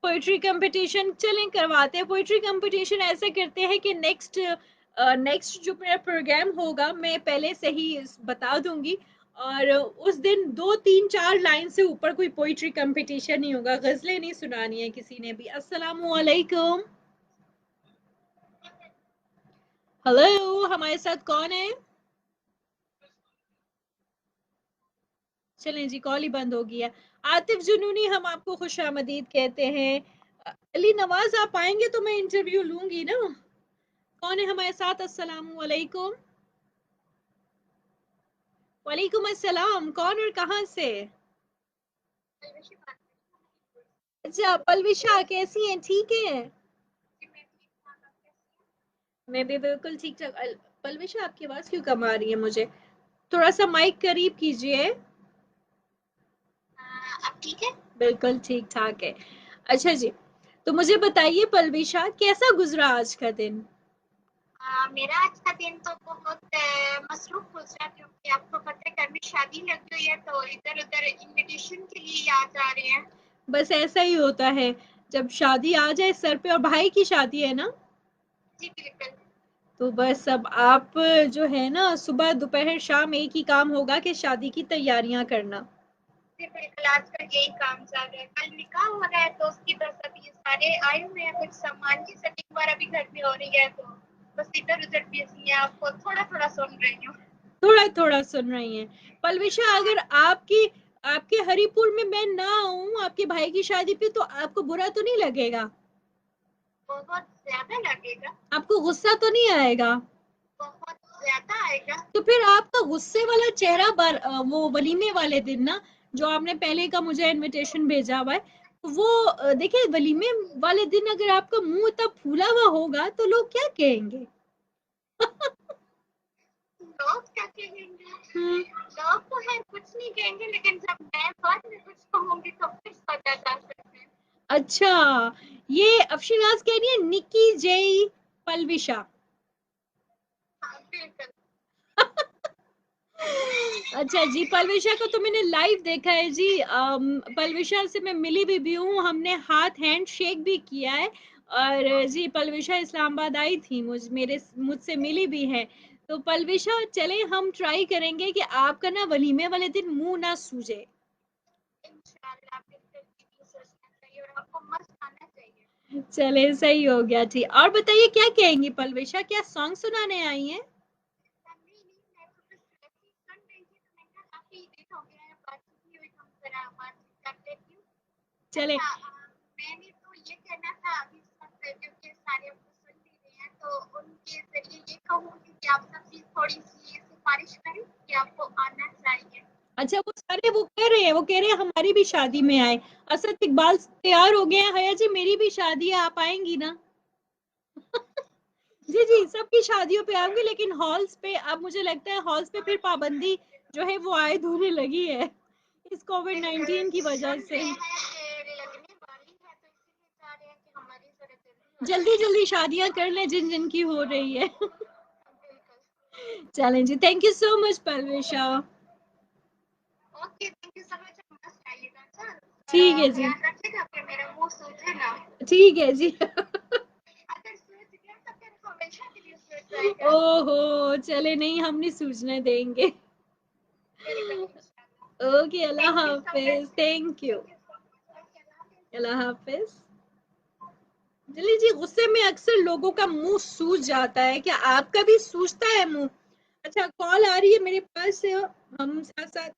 पोइट्री कंपटीशन चलें करवाते हैं। पोइट्री कंपटीशन ऐसे करते हैं कि नेक्स्ट जो मेरा प्रोग्राम होगा मैं पहले से ही बता दूंगी, और उस दिन 2 3 4 लाइन से ऊपर कोई पोइट्री कंपटीशन नहीं होगा, गजलें नहीं सुनानी है किसी ने भी। अस्सलामु अलैकुम। हेलो, हमारे साथ कौन है? चलें जी, कॉल ही बंद हो गया। आतिफ जुनूनी, हम आपको खुशामदीद कहते हैं। अली नवाज, आप आएंगे तो मैं इंटरव्यू लूंगी ना। कौन है हमारे साथ? अस्सलामु अलैकुम। वालेकुम अस्सलाम। कौन और कहाँ से? अच्छा, पलविशा कैसी हैं? ठीक है, मैं भी बिल्कुल ठीक ठाक। पलविशा, आपकी आवाज क्यों कम आ रही है मुझे? थोड़ा सा माइक करीब कीजिए। अब ठीक है? बिल्कुल ठीक ठाक है। अच्छा जी, तो मुझे बताइए पलविशा, कैसा गुजरा आज का दिन? मेरा आज का दिन तो बहुत मसरूफ गुजरा, क्योंकि आपको पता है घर में शादी लगी हुई है, तो इधर उधर इनविटेशन के लिए आ जा रहे हैं। बस ऐसा ही होता है, जब शादी आ जाए सर पे। और भाई की शादी है ना? जी बिल्कुल। तो बस अब आप जो है ना, सुबह दोपहर शाम एक ही काम होगा कि शादी की तैयारियां करना। जी बिल्कुल, आजकल यही काम चल रहा है। कल निकाह हो रहा है, तो उसकी बस अभी सारे आए हुए हैं, कुछ सामान की सेटिंग वगैरह भी घर में हो रही है, तो बस इधर उधर बिजी है। आपको थोड़ा थोड़ा सुन रही हूँ। थोड़ा थोड़ा सुन रही हैं। पलविशा, अगर आपके हरिपुर में मैं ना आऊं आपके भाई की शादी पे, तो आपको बुरा तो नहीं लगेगा? बहुत ज्यादा लगेगा। आपको गुस्सा तो नहीं आएगा? बहुत ज्यादा आएगा। तो फिर आपका गुस्से वाला चेहरा वो वलीमे वाले दिन ना, जो आपने पहले का मुझे इनविटेशन भेजा हुआ है, वो देखिए, वलीमे वाले दिन अगर आपका मुंह इतना फूला हुआ होगा तो लोग क्या कहेंगे? लोग क्या कहेंगे? लोग तो है कुछ नहीं कहेंगे, लेकिन जब मैं बाद में कुछ कहूंगी तो फिर पता चल सकते हैं। अच्छा, ये अफशीनाज कह रही है निकी जय पलविशा। हाँ बिल्कुल। अच्छा जी, पलविशा को तो मैंने लाइव देखा है जी। पलविशा से मैं मिली भी हूँ, हमने हाथ हैंड शेक भी किया है। और जी, पलविशा इस्लामाबाद आई थी, मुझसे मिली भी है। तो पलविशा, चले हम ट्राई करेंगे कि आपका ना वलीमे वाले दिन मुंह ना सूजे। इंशाल्लाह बिल्कुल यही सोचना चाहिए, और आपको मस्त आना चाहिए। चले, सही हो गया जी। और बताइए, क्या कहेंगी पलविशा? क्या सॉन्ग सुनाने आई हैं? नहीं नहीं, मैं तो बस ऐसे ही सुन रही थी, तो मैंने कहा काफी दिन हो गया है बातचीत नहीं हुई, तो हम जरा बातचीत कर लेती हूँ। चले। अच्छा, मैंने तो ये कहना था अभी सब, क्योंकि सारे आपको सुन भी रहे हैं, तो उनके जरिए ये कहूँगी कि आप सबसे थोड़ी सी सिफारिश करें कि आपको आना चाहिए। अच्छा, वो सारे वो कह रहे हैं हमारी भी शादी में आए। असद इकबाल तैयार हो गए हैं, हया जी मेरी भी शादी है, आप आएंगी ना? जी जी, सबकी शादियों पे आऊंगी, लेकिन हॉल्स पे अब मुझे लगता है हॉल्स पे फिर पाबंदी जो है वो आयद होने लगी है इस कोविड-19 की वजह से। लगने वाली है, तो इसीलिए चाह रहे हैं कि हमारी जरा जल्दी हो जल्दी जल्दी शादियां कर ले जिन जिन की हो रही है। जाए। बिल्कुल। चलें जी, thank you so much Palwisha. Okay, thank you so much. मस्त आइएगा। अच्छा, ठीक है जी, ध्यान रखिएगा कि मेरा मुंह सूजे ना। ठीक है जी। अगर सूज गया तो फिर हमेशा के लिए सूज जाएगा। ओहो, चले, नहीं, हम नहीं सूझने देंगे। बिल्कुल इंशाल्लाह। Okay, Allah thank you so हाफिज। Much. Thank you. Thank you so much. Okay, Allah हाफिज। अल्लाह हाफिज। जली जी, गुस्से में अक्सर लोगों का मुंह सूज जाता है, क्या आपका भी सूजता है मुंह? अच्छा, कॉल आ रही है मेरे पास से, हम साथ साथ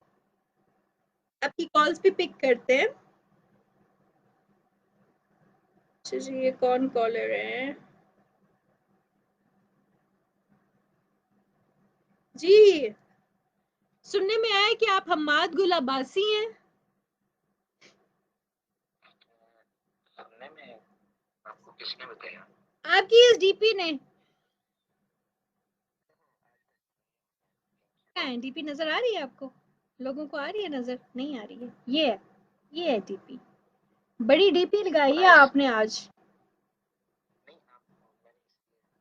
आपकी कॉल्स भी पिक करते हैं। अच्छा जी, ये कौन कॉलर है? जी, सुनने में आया कि आप हम्माद गुल अब्बासी हैं। सुनने में? आपको किसने बताया? आपकी इस डीपी ने। क्या है, डीपी नजर आ रही है आपको? लोगों को आ रही है नजर? नहीं आ रही है। ये है डीपी। बड़ी डीपी लगाई है आपने आज। नहीं, मैंने इसलिए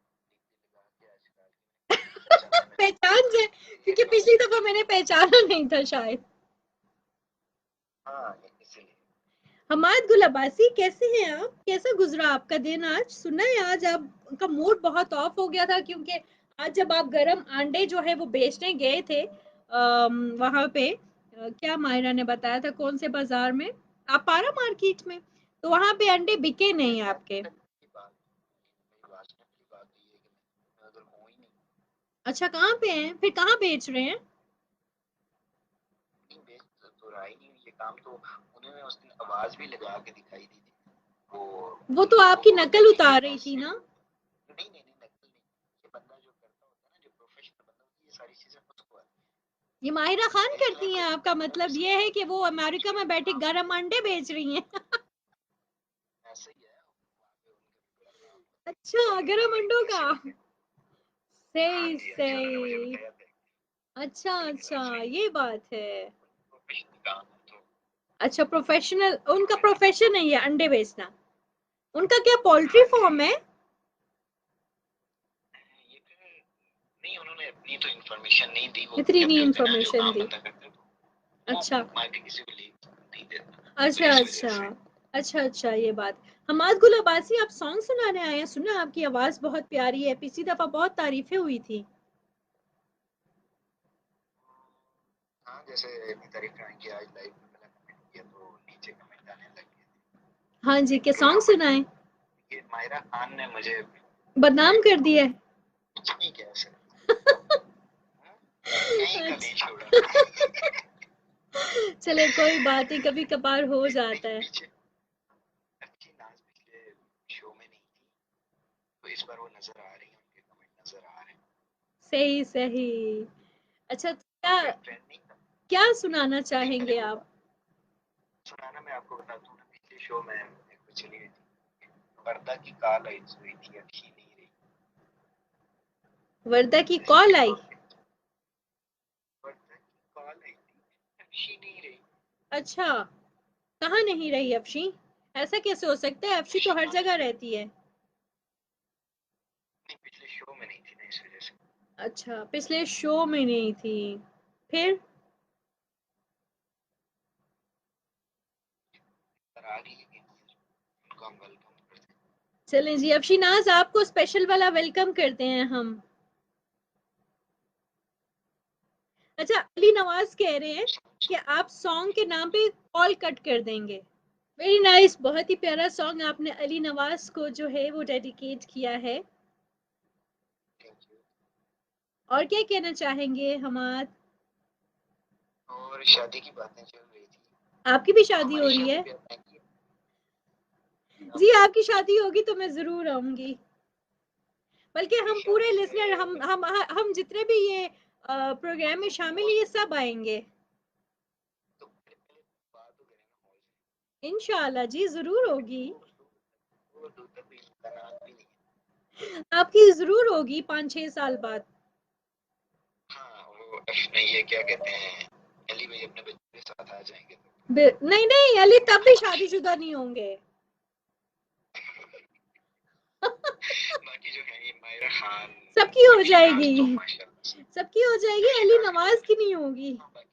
डीपी लगा के आजकल पहचान जाए, क्योंकि पिछली दफा मैंने पहचाना नहीं था शायद। हाँ, इसीलिए। हमाद गुल अब्बासी, कैसे हैं आप? कैसा गुजरा आपका दिन आज? सुना है आज आपका मूड बहुत ऑफ हो गया था, क्योंकि आज जब आप गरम अंडे जो है वो बेचने गए थे वहां पे, क्या मायरा ने बताया था, कौन से बाजार में, अपारा मार्केट में, तो वहां पे अंडे बिके नहीं आपके। अच्छा, कहाँ पे हैं फिर, कहाँ बेच रहे हैं? तो रहा ही नहीं ये काम, तो उन्होंने उस दिन आवाज भी लगा के दिखाई दी थी वो तो आपकी नकल उतार रही थी ना। नहीं नहीं नहीं, नकल नहीं। ये बंदा जो करता होता है ना, जो प्रोफेशनल बंदा होता है, ये सारी चीजें उसको आती ये माहिरा खान करती हैं? आपका मतलब ये है कि वो अमेरिका में बैठे गरम अंडे बेच रही हैं? है। ऐसा ही है वहाँ पे उनका भी बड़ा काम है। अच्छा, गरम अंडों का। हाँ सही जी, हाँ जी, उन्होंने मुझे सही। बताया था अच्छा मेरी तरफ अच्छा, से ये बात है। प्रोफेशनल काम है, तो अच्छा, प्रोफेशनल उनका प्रोफेशन है ये अंडे बेचना। उनका क्या पोल्ट्री हाँ फार्म जी, है? ये फिर नहीं, उन्होंने अपनी तो इन्फॉर्मेशन नहीं दी, वो इतनी नहीं कहते होते हैं ना जो इंफॉर्मेशन काम दी। बंदा करता है, तो अच्छा वो मार के किसी को लीक नहीं देता, तो अच्छा इस वजह अच्छा। से। अच्छा अच्छा, ये बात। हमाद गुल अब्बासी, आप सॉन्ग सुनाने आए हैं, सुना आपकी आवाज बहुत प्यारी है, पिछली दफा बहुत तारीफें हुई थी। हाँ, जैसे इतनी तारीफ करें कि आज लाइव में मैंने कमेंट किया तो नीचे कमेंट आने लग गए हाँ जी, के थे। सॉन्ग सुनाए? ये मायरा खान ने मुझे बदनाम कर दिया है। कुछ नहीं कह सकता, कहीं का नहीं छोड़ा। चले कोई बात नहीं, कभी कभार हो जाता नहीं, है। पीछे अच्छी नाज पिछले शो में नहीं थी, तो इस बार वो नजर आ रही है, उनके कमेंट नजर आ रहे हैं। सही सही। अच्छा, तो क्या उनका एक फ्रेंड नहीं था, क्या सुनाना नहीं पहले चाहेंगे वो आप? सुनाना, मैं आपको बताता हूँ ना, पिछले शो में एक वो चली हुई थी, पर्दा की कॉल आई हुई थी, अच्छी नहीं रही। वर्दा की जैसे कॉल कि आई? पर्दा की कॉल आई थी, अच्छी नहीं रही। अच्छा, कहाँ नहीं रही अफशी? ऐसा कैसे हो सकता है, अफशी तो हर जगह रहती है। नहीं, पिछले शो में नहीं थी ना, इस वजह से। अच्छा, पिछले शो में नहीं थी, फिर? पर आ रही है, उनको हम वेलकम करते हैं। चलें जी, अफशी नाज, आपको स्पेशल वाला वेलकम करते हैं हम। अच्छा, अली नवाज कह रहे हैं कि आप सॉन्ग के नाम पे कॉल कट कर देंगे। वेरी नाइस, बहुत ही प्यारा सॉन्ग आपने अली नवाज को जो है वो डेडिकेट किया है। Thank you. और क्या कहना चाहेंगे हमाद? और शादी की बातें चल रही थी, आपकी भी तो शादी हो हमारी रही शादी है? पे आप आएंगे? जी, आपकी शादी होगी तो मैं जरूर आऊंगी। बल्कि मेरी हम पूरे शादी लिसनर, से हम जितने भी ये प्रोग्राम में शामिल हैं, ये सब आएंगे तो पहले बात तो करें ना मौज इंशाल्लाह जी, जरूर होगी। वो दूर तक भी इम्कान भी नहीं है। आपकी जरूर होगी 5-6 साल बाद। हाँ, वो नहीं, ये क्या कहते हैं, अली भाई अपने बच्चे के साथ आ जाएंगे तो नहीं नहीं, अली तब भी शादीशुदा नहीं होंगे। बाकी जो है ये मायरा खान, सबकी हो अफशी नाज जाएगी, तो माशाल्लाह से, सबकी हो जाएगी, अफशी अली नाज की नवाज तो की नहीं होगी। हाँ, बाकी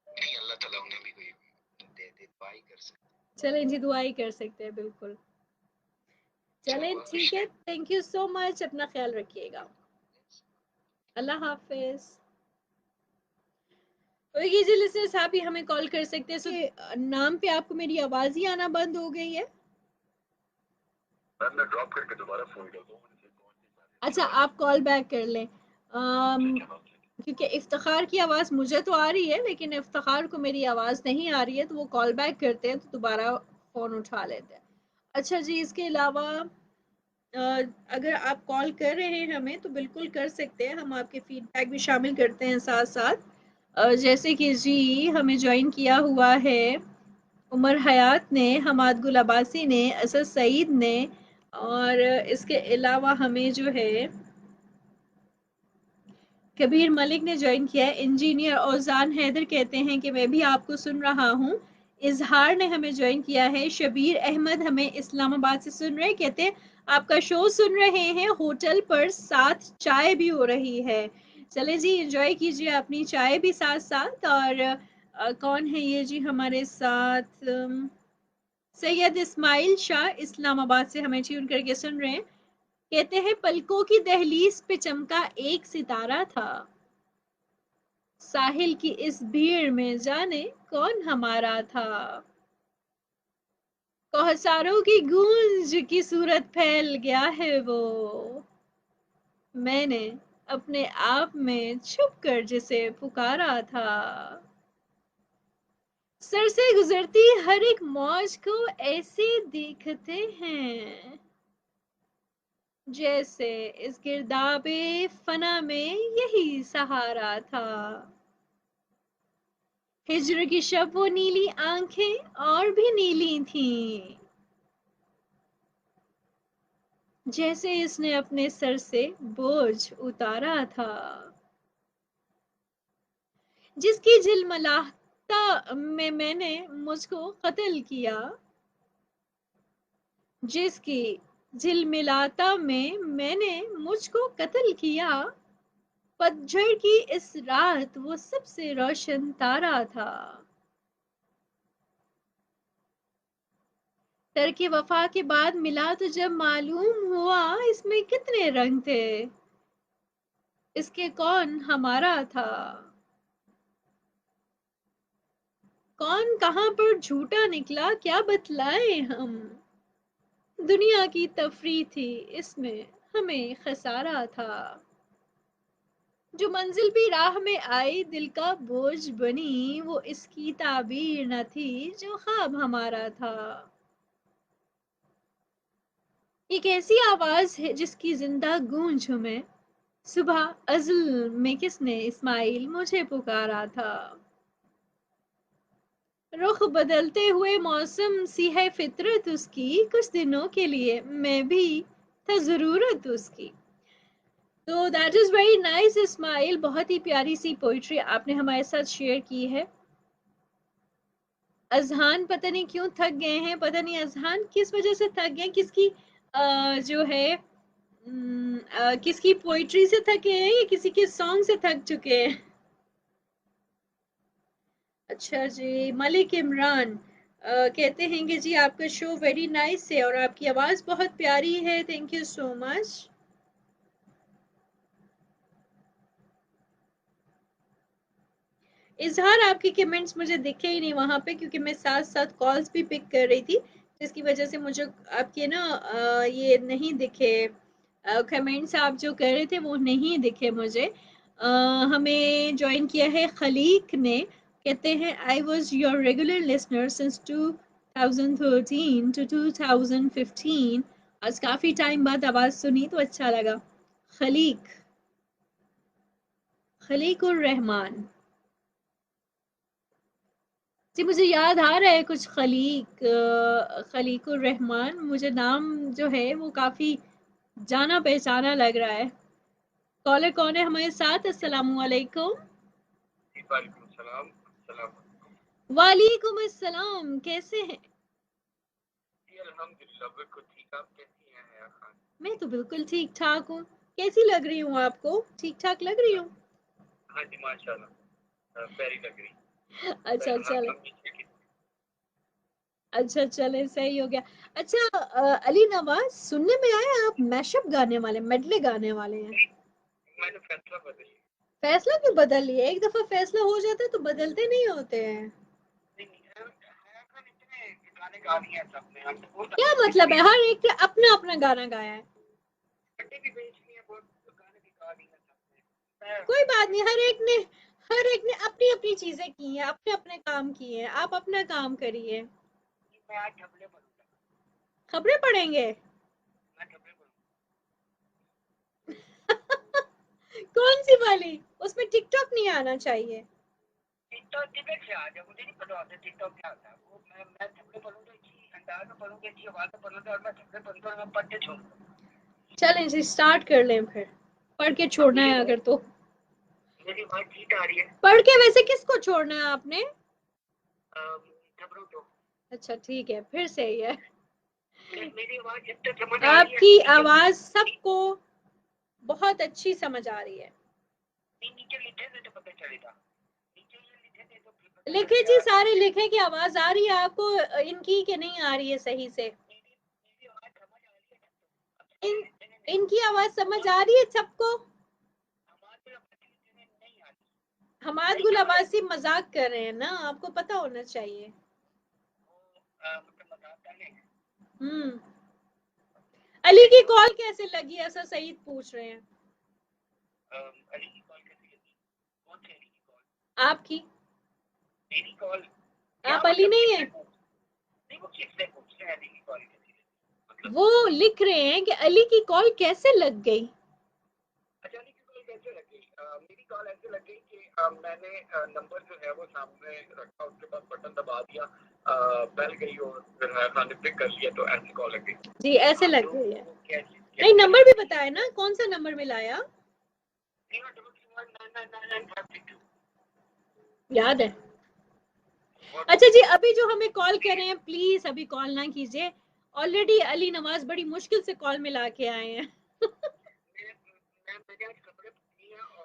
नहीं, अल्लाह ताला उन्हें भी कोई दे दे, दुआ ही कर सकते चलें जी, दुआ ही कर सकते हैं, बिल्कुल। हैं। चलें, चलो ठीक है, थैंक यू सो मच, अपना ख्याल रखिएगा। अल्लाह हाफिज। तो ये जी लिसनर्स, आप ही हमें कॉल कर सकते हैं। नाम पे आपको मेरी आवाज ही आना बंद हो गई है? मैं ड्रॉप करके दोबारा फोन कर दूं। अच्छा, आप कॉल बैक कर लें, क्योंकि इफ्तिखार की आवाज़ मुझे तो आ रही है, लेकिन इफ्तिखार को मेरी आवाज़ नहीं आ रही है, तो वो कॉल बैक करते हैं, तो दोबारा फ़ोन उठा लेते हैं। अच्छा जी, इसके अलावा अगर आप कॉल कर रहे हैं हमें, तो बिल्कुल कर सकते हैं, हम आपके फीडबैक भी शामिल करते हैं साथ साथ। जैसे कि जी, हमें ज्वाइन किया हुआ है उमर हयात ने, हमाद गुल अब्बासी ने, असद सईद ने, और इसके अलावा हमें जो है कबीर मलिक ने ज्वाइन किया है। इंजीनियर औजान हैदर कहते हैं कि मैं भी आपको सुन रहा हूँ। इजहार ने हमें ज्वाइन किया है। शबीर अहमद हमें इस्लामाबाद से सुन रहे हैं, कहते हैं आपका शो सुन रहे हैं होटल पर, साथ चाय भी हो रही है। चले जी, एंजॉय कीजिए अपनी चाय भी साथ साथ। और कौन है ये जी हमारे साथ? सैयद इस्माइल शाह इस्लामाबाद से हमें ट्यून करके सुन रहे हैं। कहते हैं पलकों की दहलीज पे चमका एक सितारा था, साहिल की इस भीड़ में जाने कौन हमारा था। कौसारों की गूंज की सूरत फैल गया है वो, मैंने अपने आप में छुप कर जिसे पुकारा था। सर से गुजरती हर एक मौज को ऐसे देखते हैं, जैसे इस गिरदाबे फना में यही सहारा था। हिज्र की शब वो नीली आंखें और भी नीली थीं, जैसे इसने अपने सर से बोझ उतारा था। जिसकी झिलमिलाहट में मैंने मुझको कत्ल किया, जिसकी झिलमिलाता में मैंने मुझको कत्ल किया, पतझड़ की इस रात वो सबसे रोशन तारा था। तरके वफा के बाद मिला तो जब मालूम हुआ इसमें कितने रंग थे, इसके कौन हमारा था। कौन कहां पर झूठा निकला क्या बतलाएं हम, दुनिया की तफरी थी इसमें हमें खसारा था। जो मंजिल भी राह में आई दिल का बोझ बनी, वो इसकी ताबीर न थी जो ख्वाब हमारा था। एक ऐसी आवाज है जिसकी जिंदा गूंज हूं मैं, सुबह अज़ल में किसने इस्माइल मुझे पुकारा था। रुख बदलते हुए मौसम सी है फितरत उसकी, कुछ दिनों के लिए मैं भी था जरूरत उसकी। तो that is very nice Ismail, बहुत ही प्यारी सी पोइट्री आपने हमारे साथ शेयर की है। अजहान पता नहीं क्यों थक गए हैं, पता नहीं अजहान किस वजह से थक गए, किसकी जो है किसकी पोइट्री से थके हैं या किसी के सॉन्ग से थक चुके हैं। अच्छा जी, मलिक इमरान कहते हैं कि जी आपका शो वेरी नाइस है और आपकी आवाज बहुत प्यारी है, थैंक यू सो मच। इजहार आपके कमेंट्स मुझे दिखे ही नहीं वहां पे, क्योंकि मैं साथ साथ कॉल्स भी पिक कर रही थी, जिसकी वजह से मुझे आपके ना ये नहीं दिखे कमेंट्स, आप जो कर रहे थे वो नहीं दिखे मुझे। हमें ज्वाइन किया है खलीक ने, कहते हैं I was your regular listener since 2013 to 2015, आज काफी टाइम बाद आवाज सुनी तो अच्छा लगा। खलीक, खलीकुर रहमान जी, मुझे याद आ रहा है कुछ खलीकुर रहमान, मुझे नाम जो है वो काफी जाना पहचाना लग रहा है। कॉलर कौन है हमारे साथ? अस्सलाम वालेकुम। वालेकुम अस्सलाम, कैसे हैं? अल्हम्दुलिल्लाह बिल्कुल ठीक, आप कैसी हैं हया खान? मैं तो बिल्कुल ठीक ठाक हूँ, कैसी लग रही हूँ आपको? ठीक ठाक लग रही हूँ? हाँ जी माशाल्लाह, प्यारी लग रही। अच्छा चले, अच्छा चले, सही हो गया। अच्छा अली नवाज, सुनने में आया आप मैशअप गाने वाले, मेडले गाने वाले हैं। मैंने फैसला बदल लिया। फैसला क्यों बदल लिया? एक दफा फैसला हो जाता है तो बदलते नहीं होते हैं। गाने गा दिए हैं सबने, हम तो क्या मतलब है? हर एक ने अपना अपना गाना गाया है। भी बेच लिए, बहुत गाने भी गा दिए सबने। कोई बात नहीं, हर एक ने अपनी अपनी चीजें की हैं, अपने अपने काम किए हैं, आप अपना काम करिए। मैं आज खबरें पढ़ूंगा, खबरें पढ़ेंगे? मैं खबरें पढ़ूंगा। कौन सी वाली? उसमें टिकटॉक नहीं आना चाहिए। टिकटॉक टिकट से आ जाए, मुझे नहीं पता होता टिकटॉक क्या होता है। वो मैं खबरें पढ़ूंगा, इसी अंदाज में पढ़ूंगा, इसी आवाज में पढ़ूंगा, और मैं खबरें पढ़ूंगा और मैं पढ़ के छोड़ूंगा। चलें जी, स्टार्ट कर लें फिर। पढ़ के छोड़ना है अगर तो। मेरी आवाज ठीक आ रही है? पढ़ के वैसे किसको छोड़ना है आपने? खबरों को। अच्छा ठीक है, फिर सही है। मेरी आवाज जब तक समझ आ रही है, आपकी आवाज सबको बहुत अच्छी समझ आ रही है। नीचे लिखे थे तो पता चलेगा, नीचे ये लिखे थे तो लिखे जी, सारे लिखे कि आवाज आ रही है आपको इनकी कि नहीं आ रही है सही से? इनकी आवाज समझ आ रही है सबको? हमाद गुल अब्बासी मजाक कर रहे हैं ना, आपको पता होना चाहिए। अली की कॉल कैसे लगी ऐसा सईद पूछ रहे हैं। अली की कॉल कैसे लगी? कौन सी अली की कॉल? आपकी। मेरी कॉल? आप अली नहीं है? नहीं, वो किससे पूछ रहे हैं अली की कॉल कैसे लगी? मतलब वो लिख रहे हैं कि अली की कॉल कैसे लग गई। अच्छा, अली की कॉल कैसे लग गई? मेरी कॉल ऐसे लग गई कि मैंने नंबर जो है वो सामने रखा, उसके बाद बटन दबा दिया, बेल गई और फिर खान ने पिक कर लिया, तो ऐसी कॉल लग गई जी, ऐसे लग गई है। क्या नहीं, नंबर भी बताया ना, कौन सा नंबर मिलाया? याद है? अच्छा जी, अभी जो हमें कॉल कर रहे हैं प्लीज अभी कॉल ना कीजिए। ऑलरेडी अली नवाज बड़ी मुश्किल से कॉल मिला के आए हैं।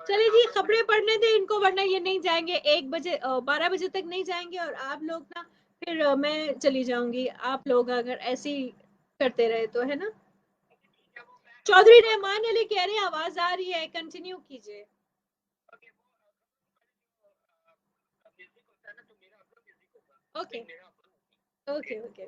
चलिए जी, खबरें पढ़ने दे इनको, वरना ये नहीं जाएंगे 1 बजे 12 बजे तक नहीं जाएंगे, और आप लोग ना फिर मैं चली जाऊंगी, आप लोग अगर ऐसे ही करते रहे तो, है ना। चौधरी रहमान अली कह रहे हैं आवाज आ रही है, कंटिन्यू कीजिए। Okay okay okay okay.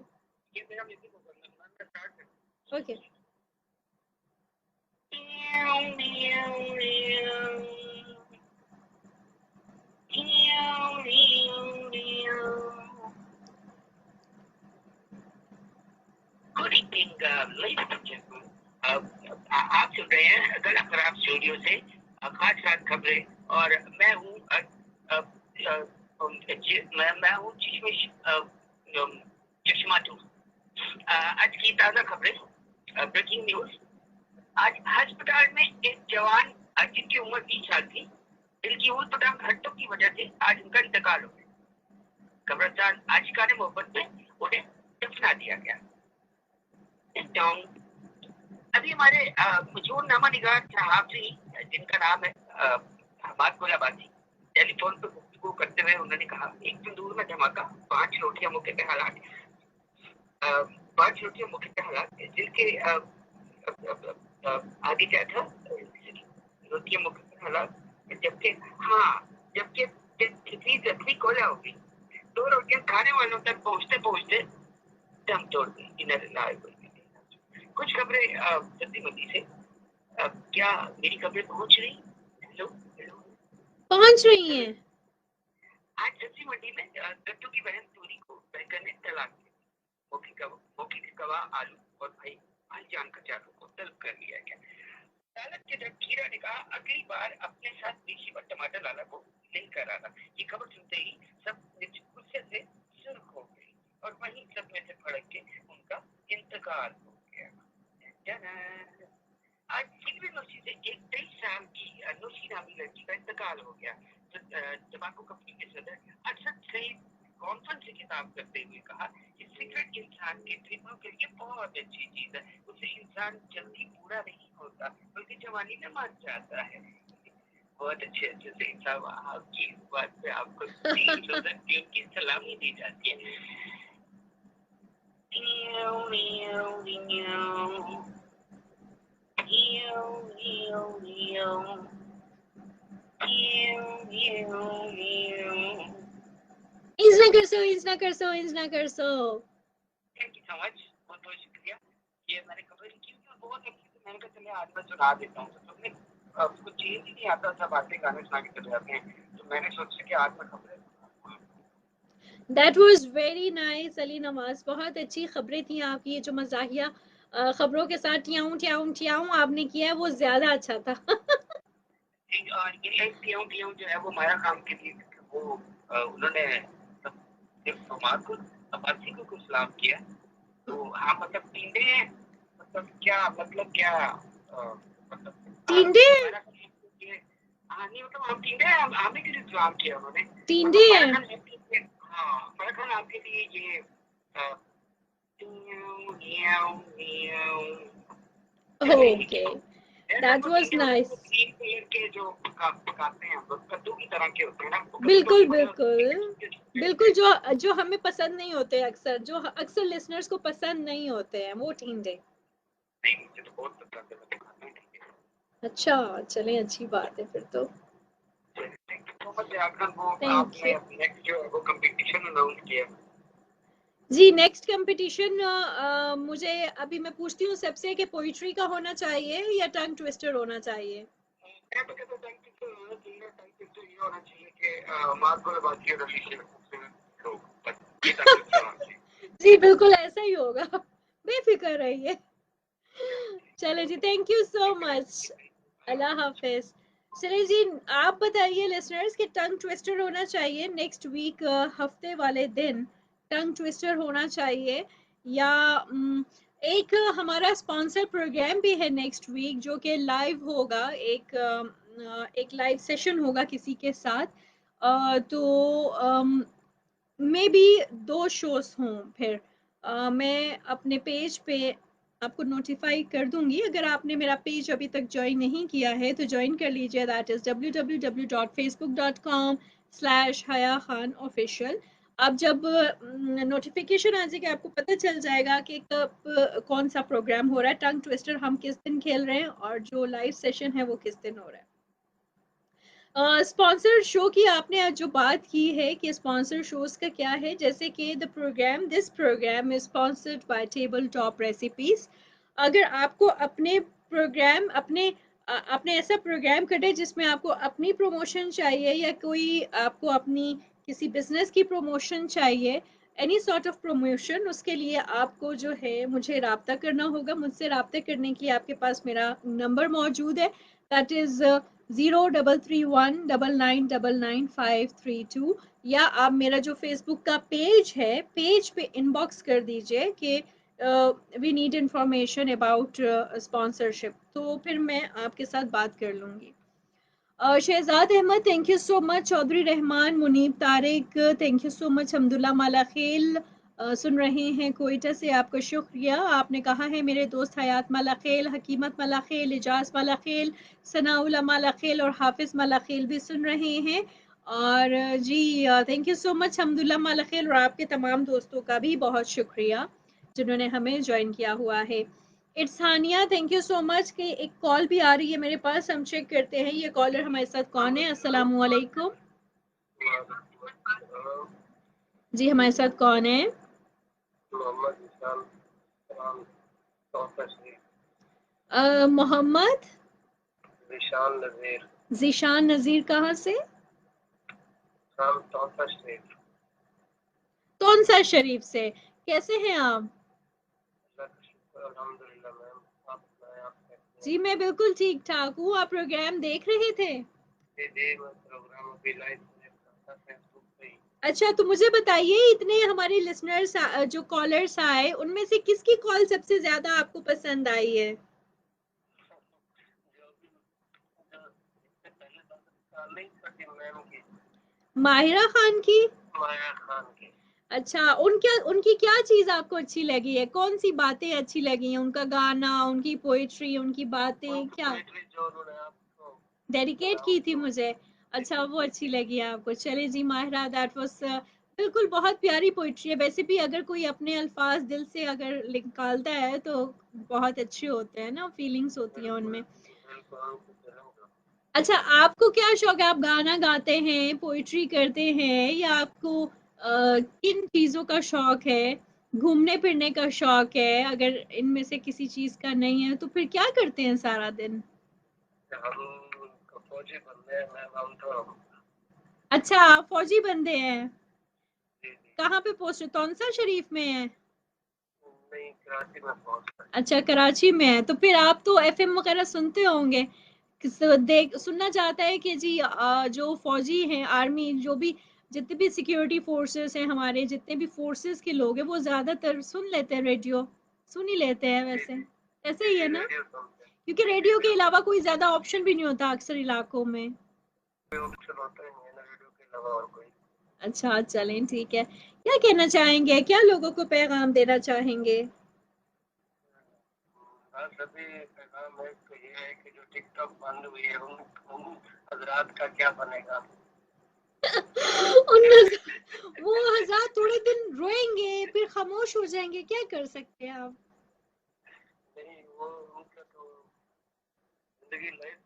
Good evening ladies and gentleman, आप सुन रहे हैं गलत खराब स्टूडियो से खास खास खबरें, और मैं हूँ मैं हूँ चश्मा टू। आज की ताज़ा खबरें, ब्रेकिंग न्यूज। आज अस्पताल में एक जवान जिनकी उम्र 20 साल थी, दिल की ऊट-पटांग हड्डियों की वजह से आज उनका इंतकाल हो गया। कब्रिस्तान आशिकाने मोहब्बत में उन्हें दफना दिया गया। अभी हमारे मशहूर नामा निगार सहाफ़ी जिनका नाम है हमाद गुल अब्बासी, टेलीफोन पर गुफ्तगू करते हुए उन्होंने कहा, एक तंदूर में धमाका, 5 रोटियां मौके पे हालात, 5 रोटियां मौके पे हालात, जिनके आगे क्या था, रोटियां मौके पे हालात, जबकि कितनी जल्दी कोला होगी, 2 रोटियां खाने वालों तक पहुंचते पहुंचते दम तोड़ गई। कुछ खबरें जल्दी मंदी से। क्या मेरी खबरें पहुंच रही? हेलो हेलो, पहुंच रही हैं। आज सब्जी मंडी में गट्टू की बहन तूरी को बैंकर ने तलाक दी। मौके के गवाह आलू और भाईजान कचारों को तलब कर लिया गया। अदालत के जज खीरा ने कहा, अगली बार अपने साथ देशी और टमाटर लाला को नहीं कर आना। ये खबर सुनते ही सब गुस्से से सुर्ख हो गई, और वहीं सब में से भड़क के उनका इंतकाल हो गया। आज फिल्मी नोशी से एक 23 साल की नोशी नामी लड़की का इंतकाल हो गया। तंबाकू कंपनी के सदर अरशद सईद कॉन्फ्रेंस से खिताब करते हुए कहा, इस सिगरेट इंसान के फेफड़ों के लिए बहुत अच्छी चीज है, उससे इंसान जल्दी बूढ़ा नहीं होता बल्कि जवानी में मर जाता है। बहुत अच्छे से साहब, आपकी इस बात पे आपको की सलामी दी जाती है। इंज ना कर सो। थैंक यू सो मच, बहुत बहुत शुक्रिया। ये मैंने खबर की तो बहुत अच्छी थी, मैंने कहा चलिए आज मैं सुना देता हूँ। तो तुमने कुछ चेंज ही नहीं आता, सब आते गाने सुना के चले जाते हैं, तो मैंने सोचा कि आज मैं खबरें। That was very nice Ali Nawaz, बहुत अच्छी खबरें थी आपकी। ये जो मजाहिया खबरों के साथ टियाऊं आपने किया है वो ज्यादा अच्छा था। टियाऊं जो है वो माया काम के लिए, वो उन्होंने अब्बासी को कुछ सलाम किया। तो हाँ, मतलब टींडे, मतलब क्या टींडे हाँ नहीं, मतलब हम टींडे हमें के लिए सलाम किया उन्होंने। टींडे हाँ, फरखान आपके लिए ये okay. That was nice. Green colour के जो पकाते हैं वो कद्दू की तरह के होते हैं ना, वो कभी बिल्कुल कभी बड़े बिल्कुल बिल्कुल, जो हमें पसंद नहीं होते, अक्सर जो अक्सर लिसनर्स को पसंद नहीं होते हैं वो टिंडे। नहीं, मुझे तो बहुत पसंद है, मैं तो खाता हूँ ठीक है। अच्छा, चलें, अच्छी बात है फिर तो। थैंक यू सो मच यागन, वो Thank आपने you. नेक्स्ट जो वो कंपटीशन अनाउंस किया। जी, नेक्स्ट कंपटीशन मुझे अभी मैं पूछती हूँ सबसे कि पोइट्री का होना चाहिए या टंग ट्विस्टर होना चाहिए? मैं तो कहता हूँ टंग ट्विस्टर होना चाहिए। टंग ट्विस्टर ये होना चाहिए कि मार्गोलबाजी और रिलेशन लोग बस ये टंग ट्विस्टर होना चाहिए। जी बिल्कुल ऐसा ही होगा, बेफिक्र रहिए। चले जी, थैंक यू सो मच, अल्लाह हाफिज। चले जी, आप बताइए लिसनर्स कि टंग ट्विस्टर होना चाहिए नेक्स्ट वीक, हफ्ते वाले दिन टंग ट्विस्टर होना चाहिए या एक हमारा स्पॉन्सर प्रोग्राम भी है नेक्स्ट वीक जो कि लाइव होगा, एक लाइव सेशन होगा किसी के साथ, तो मे बी 2 शोज हों फिर। मैं अपने पेज पे आपको नोटिफाई कर दूंगी, अगर आपने मेरा पेज अभी तक ज्वाइन नहीं किया है तो ज्वाइन कर लीजिए, दैट इज www.facebook.com/हया खान ऑफिशियल। अब जब नोटिफिकेशन आ जाएगा आपको पता चल जाएगा कि कब कौन सा प्रोग्राम हो रहा है, टंग ट्विस्टर हम किस दिन खेल रहे हैं और जो लाइव सेशन है वो किस दिन हो रहा है। स्पॉन्सर शो की आपने आज जो बात की है कि स्पॉन्सर शोज का क्या है, जैसे कि this programme is sponsored by table top recipes. अगर आपको अपने प्रोग्राम अपने ऐसा प्रोग्राम कटे जिसमें आपको अपनी प्रमोशन चाहिए या कोई आपको अपनी किसी बिजनेस की प्रमोशन चाहिए, एनी सॉर्ट ऑफ प्रमोशन, उसके लिए आपको जो है मुझे राब्ता करना होगा। मुझसे राब्ता करने के लिए आपके पास मेरा नंबर मौजूद है, दैट इज 033199999532, या आप मेरा जो फेसबुक का पेज है, पेज पे इनबॉक्स कर दीजिए कि we need information about sponsorship, तो फिर मैं आपके साथ बात कर लूँगी। Shahzad Ahmed, thank you so much. Chaudhry Rehman, Muneeb Tariq, thank you so much. Hamdullah Malakhel सुन रहे हैं कोयटा से, आपका शुक्रिया। आपने कहा है मेरे दोस्त हयात मालाखेल, हकीमत मालाखेल, इजाज मालाखेल, सनाउल्ला मालाखेल और हाफिज मालाखेल भी सुन रहे हैं। और जी thank you so much Hamdullah Malakhel, और आपके तमाम दोस्तों का भी बहुत शुक्रिया जिन्होंने हमें ज्वाइन किया हुआ है। It's Haniya, thank you so much. कि एक कॉल भी आ रही है मेरे पास, हम चेक करते हैं ये कॉलर हमारे साथ कौन है। अस्सलाम वालेकुम जी, हमारे साथ कौन है? मोहम्मद ज़ीशान नज़ीर, कहाँ से? तौनसा शरीफ से। कैसे हैं आप? जी मैं बिल्कुल ठीक ठाक हूँ। आप प्रोग्राम देख रहे थे? अच्छा, तो मुझे बताइए, इतने हमारे लिसनर्स जो कॉलर्स आए उनमें से किसकी कॉल सबसे ज्यादा आपको पसंद आई है? माहिरा खान की। अच्छा, उनकी क्या चीज आपको अच्छी लगी है? कौन सी बातें अच्छी लगी हैं? उनका गाना, उनकी पोएट्री, उनकी बातें क्या डेडिकेट की थी मुझे? अच्छा, वो अच्छी लगी आपको। चले जी माहिरा, दैट वाज बिल्कुल बहुत प्यारी पोइट्री है। वैसे भी अगर कोई अपने अल्फाज दिल से अगर निकालता है तो बहुत अच्छे होते हैं ना, फीलिंग्स होती हैं उनमें। अच्छा, आपको क्या शौक है? आप गाना गाते हैं, पोइट्री करते हैं, या आपको किन चीजों का शौक है? घूमने फिरने का शौक है? अगर इनमें से किसी चीज का नहीं है तो फिर क्या करते हैं सारा दिन? अच्छा, आप फौजी बंदे हैं। कहाँ पे पोस्ट? तौनसा शरीफ में है? अच्छा, कराची में है। तो फिर आप तो एफएम वगैरह सुनते होंगे। सुनना चाहता है कि जी जो फौजी हैं, आर्मी, जो भी जितने भी सिक्योरिटी फोर्सेस हैं, हमारे जितने भी फोर्सेस के लोग हैं, वो ज्यादातर सुन लेते हैं रेडियो, सुन ही लेते हैं वैसे। ऐसे ही है ना, क्योंकि रेडियो के अलावा कोई ज्यादा ऑप्शन भी नहीं होता अक्सर इलाकों में। अच्छा, चलें ठीक है। क्या कहना चाहेंगे? क्या लोगों को पैगाम देना चाहेंगे? हाँ, सभी पैगाम है तो ये है कि जो टिकटॉक बंद हुई है उन हजरात का क्या बनेगा। वो हज़ार थोड़े दिन रोएंगे फिर खामोश हो जाएंगे, क्या कर सकते हैं आप। नहीं, वो उनका तो जिंदगी लाइफ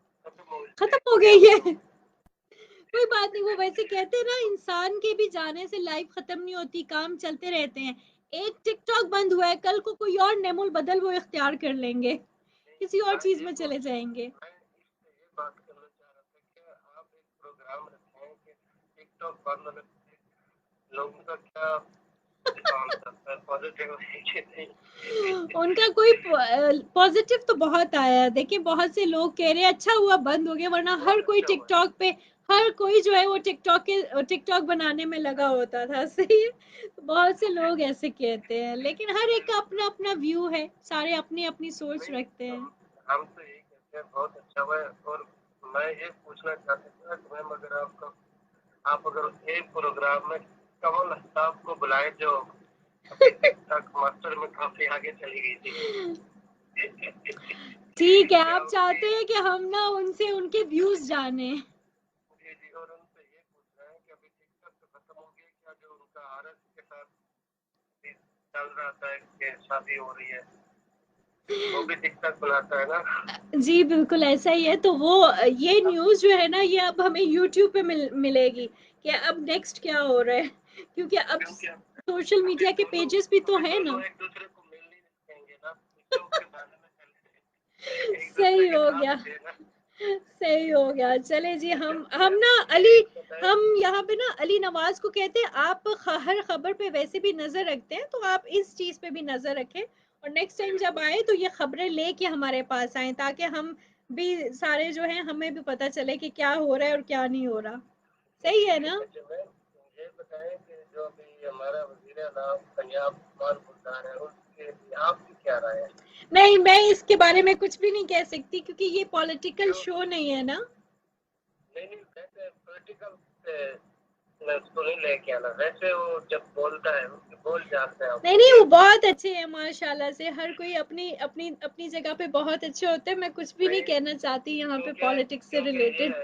खत्म हो गई है। कोई बात नहीं, वो वैसे कहते हैं ना, इंसान के भी जाने से लाइफ खत्म नहीं होती, काम चलते रहते हैं। एक टिकटॉक बंद हुआ है, कल को कोई और नेमुल बदल वो इख्तियार कर लेंगे, किसी और चीज में चले जाएंगे। मैं इससे ये बात करना चाह रहा था कि आप एक प्रोग्राम रखें कि टिकटॉक बंद होने पे लोगों का क्या रिस्पॉन्स आता है, पॉजिटिव है कि नहीं। उनका कोई पॉजिटिव तो बहुत आया है। देखिए बहुत से लोग कह रहे हैं अच्छा हुआ बंद हो गया, वरना हर कोई टिकटॉक पे, हर कोई जो है वो टिकटॉक बनाने में लगा होता था। सही है, तो बहुत से लोग ऐसे कहते हैं, लेकिन हर एक का अपना अपना व्यू है, सारे अपनी अपनी सोच रखते हैं। हम तो यही कहते हैं बहुत अच्छा हुआ है। और मैं ये पूछना चाहता था कि मैम अगर आप अगर एक प्रोग्राम में कमल साहब को बुलाए जो अभी टिकटॉक मास्टर में काफी आगे चली गई थी। ठीक है, आप चाहते हैं कि हम ना उनसे उनके व्यूज जाने। जी जी, और उनसे ये पूछ रहे हैं कि अभी टिकटॉक तो खत्म हो गई क्या, जो उनका आरएस के साथ भी चल रहा था कि शादी हो रही है, वो भी टिकटॉक बुलाता है ना। जी बिल्कुल ऐसा ही है। तो वो ये न्यूज़ जो है ना, ये अब हमें यूट्यूब पे मिलेगी कि अब नेक्स्ट क्या हो रहा है, क्योंकि अब सोशल मीडिया के पेजेस भी तो है ना। एक दूसरे को मिल नहीं सकेंगे ना, टिकटॉक के बारे में चलेंगे, एक सही दूसरे के हो नाम गया, देना। सही हो गया। चले जी, हम ना अली, हम यहाँ पे ना अली नवाज को कहते हैं, आप हर खबर पे वैसे भी नजर रखते हैं, तो आप इस चीज पे भी नजर रखें, और नेक्स्ट टाइम जब आए तो ये खबरें लेके हमारे पास आए, ताकि हम भी सारे जो है, हमें भी पता चले कि क्या हो रहा है और क्या नहीं हो रहा। सही है ना। ये बताएं कि जो अभी हमारा वजीर आला पंजाब मान मुल्तान है, उसके लिए आपकी क्या राय है? नहीं, मैं इसके बारे में कुछ भी नहीं कह सकती, क्योंकि ये पॉलिटिकल शो नहीं है ना। नहीं वैसे पॉलिटिकल मैं उसको नहीं लेके आना, वैसे वो जब बोलता है उसके बोल जाते हैं। नहीं, वो बहुत अच्छे हैं माशाल्लाह से, हर कोई अपनी अपनी अपनी जगह पे बहुत अच्छे होते हैं। मैं कुछ भी नहीं कहना चाहती यहाँ पे पॉलिटिक्स से रिलेटेड।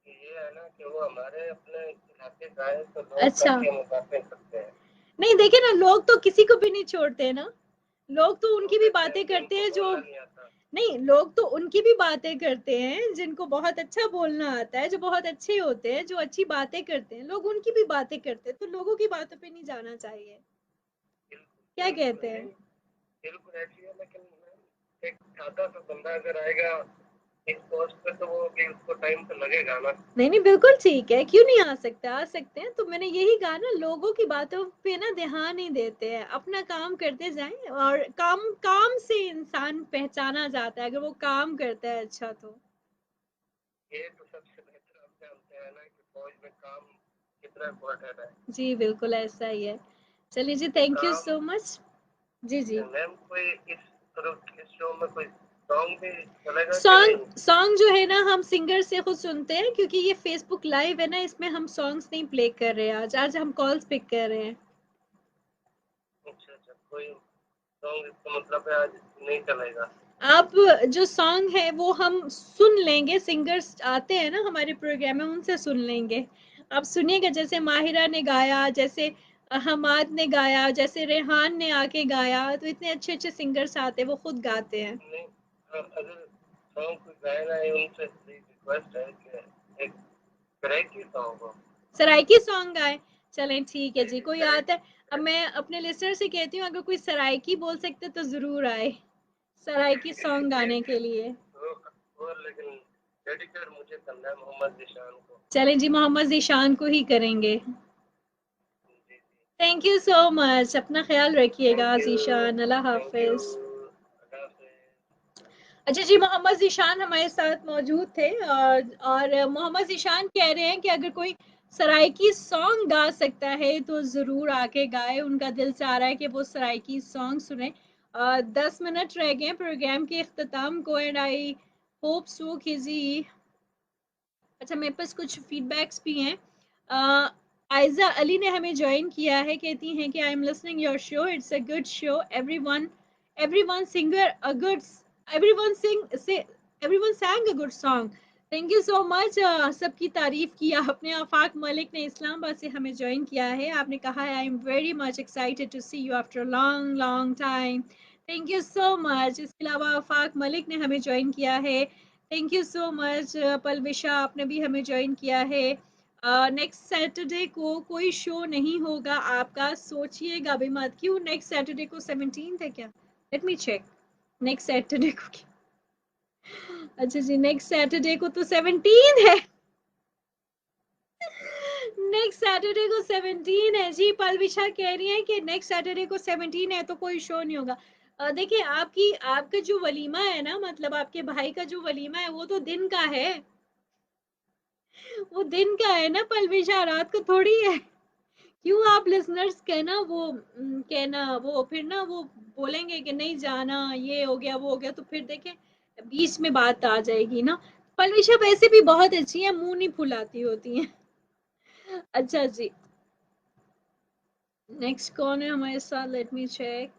ये है ना कि वो हमारे अपने इलाके का है, तो लोग अच्छा, काफी हमें बातें करते हैं। नहीं देखिए ना, लोग तो किसी को भी नहीं छोड़ते ना, लोग तो उनकी भी बातें करते हैं जो, नहीं लोग तो उनकी भी बातें करते हैं जिनको बहुत अच्छा बोलना आता है, जो बहुत अच्छे होते हैं, जो अच्छी बातें करते हैं, लोग उनकी भी बातें करते हैं, तो लोगों की बातों पे नहीं जाना चाहिए। क्या कहते हैं। बिल्कुल ऐसी है, लेकिन एक सादा सा बंदा अगर आएगा इस पोस्ट पे, तो वो भी उसको टाइम तो लगेगा ना। नहीं बिल्कुल ठीक है, क्यों नहीं आ सकते, आ सकते हैं। तो मैंने यही कहा ना, लोगों की बातों पे ना ध्यान नहीं देते हैं, अपना काम करते जाएं, और काम काम से इंसान पहचाना जाता है, अगर वो काम करता है अच्छा तो। ये तो सबसे बेहतर आप जानते हैं ना कि फौज में काम कितना इम्पोर्टेंट है। जी बिल्कुल ऐसा ही है। चलिए जी, थैंक यू सो मच। जी जी, मैम कोई इस शो में कोई सॉन्ग भी चलेगा कि नहीं? सॉन्ग जो है ना, हम सिंगर से खुद सुनते हैं, क्योंकि ये फेसबुक लाइव है ना, इसमें हम सॉन्ग्स नहीं प्ले कर रहे हैं। आज हम कॉल्स पिक कर रहे हैं। अच्छा, कोई सॉन्ग इसका मतलब है आज नहीं चलेगा? आप जो सॉन्ग है वो हम सुन लेंगे, सिंगर्स आते हैं ना हमारे प्रोग्राम में, उनसे सुन लेंगे। आप सुनिएगा, जैसे माहिरा ने गाया, जैसे हमाद ने गाया, जैसे रेहान ने आके गाया, तो इतने अच्छे अच्छे सिंगर्स आते हैं, वो खुद गाते हैं। नहीं, अगर सॉन्ग कोई गाएगा है उनसे रिक्वेस्ट है कि एक सराइकी सॉन्ग हो। सराइकी सॉन्ग गाए, चलें ठीक है जी, कोई आता है। अब मैं अपने लिसनर से कहती हूँ, अगर कोई सराइकी बोल सकते तो जरूर आए सराइकी सॉन्ग गाने के लिए। वो लेकिन डेडिकेट मुझे करना है मोहम्मद जिशान को। चलें जी, मोहम्मद जिशान को ही करेंगे। थैंक यू सो मच, अपना ख्याल रखिएगा जीशान, अल्लाह हाफिज। अच्छा जी, मोहम्मद जीशान हमारे साथ मौजूद थे, और मोहम्मद जीशान कह रहे हैं कि अगर कोई सराइकी सॉन्ग गा सकता है तो ज़रूर आके गाए, उनका दिल चाह रहा है कि वो सराइकी सॉन्ग सुने। 10 मिनट रह गए प्रोग्राम के इख्तिताम को, एंड आई होप सो कि जी। अच्छा, मेरे पास कुछ फीडबैक्स भी हैं। आयजा अली ने हमें ज्वाइन किया है, कहती हैं कि I am listening your show, it's a good show, everyone everyone singer a good everyone everyone sang a good song. Thank you so much. सबकी तारीफ की आपने। आफाक मलिक ने इस्लामाबाद से हमें ज्वाइन किया है। आपने कहा है I am very much excited to see you after long long time. Thank you so much. इसके अलावा आफाक मलिक ने हमें ज्वाइन किया है। Thank you so much. Palwisha आपने भी हमें ज्वाइन किया है। नेक्स्ट सैटरडे को कोई शो नहीं होगा आपका, सोचिएगा भी मत। क्यों? नेक्स्ट सैटरडे को 17th है क्या? Let me check. Next Saturday को अच्छा जी, नेक्स्ट सैटरडे को तो 17 है। नेक्स्ट सैटरडे को 17 है जी। पलविशा कह रही है कि नेक्स्ट सैटरडे को 17 है तो कोई शो नहीं होगा। देखिए आपका जो वलीमा है ना, मतलब आपके भाई का जो वलीमा है वो तो दिन का है। वो दिन का है ना पलविशा, रात को थोड़ी है। क्यों आप लिसनर्स कहना वो फिर ना वो बोलेंगे कि नहीं जाना, ये हो गया वो हो गया, तो फिर देखें बीच में बात आ जाएगी ना। पलविशा वैसे भी बहुत अच्छी है, मुंह नहीं फुलाती होती है। अच्छा जी, नेक्स्ट कौन है हमारे साथ? Let me check.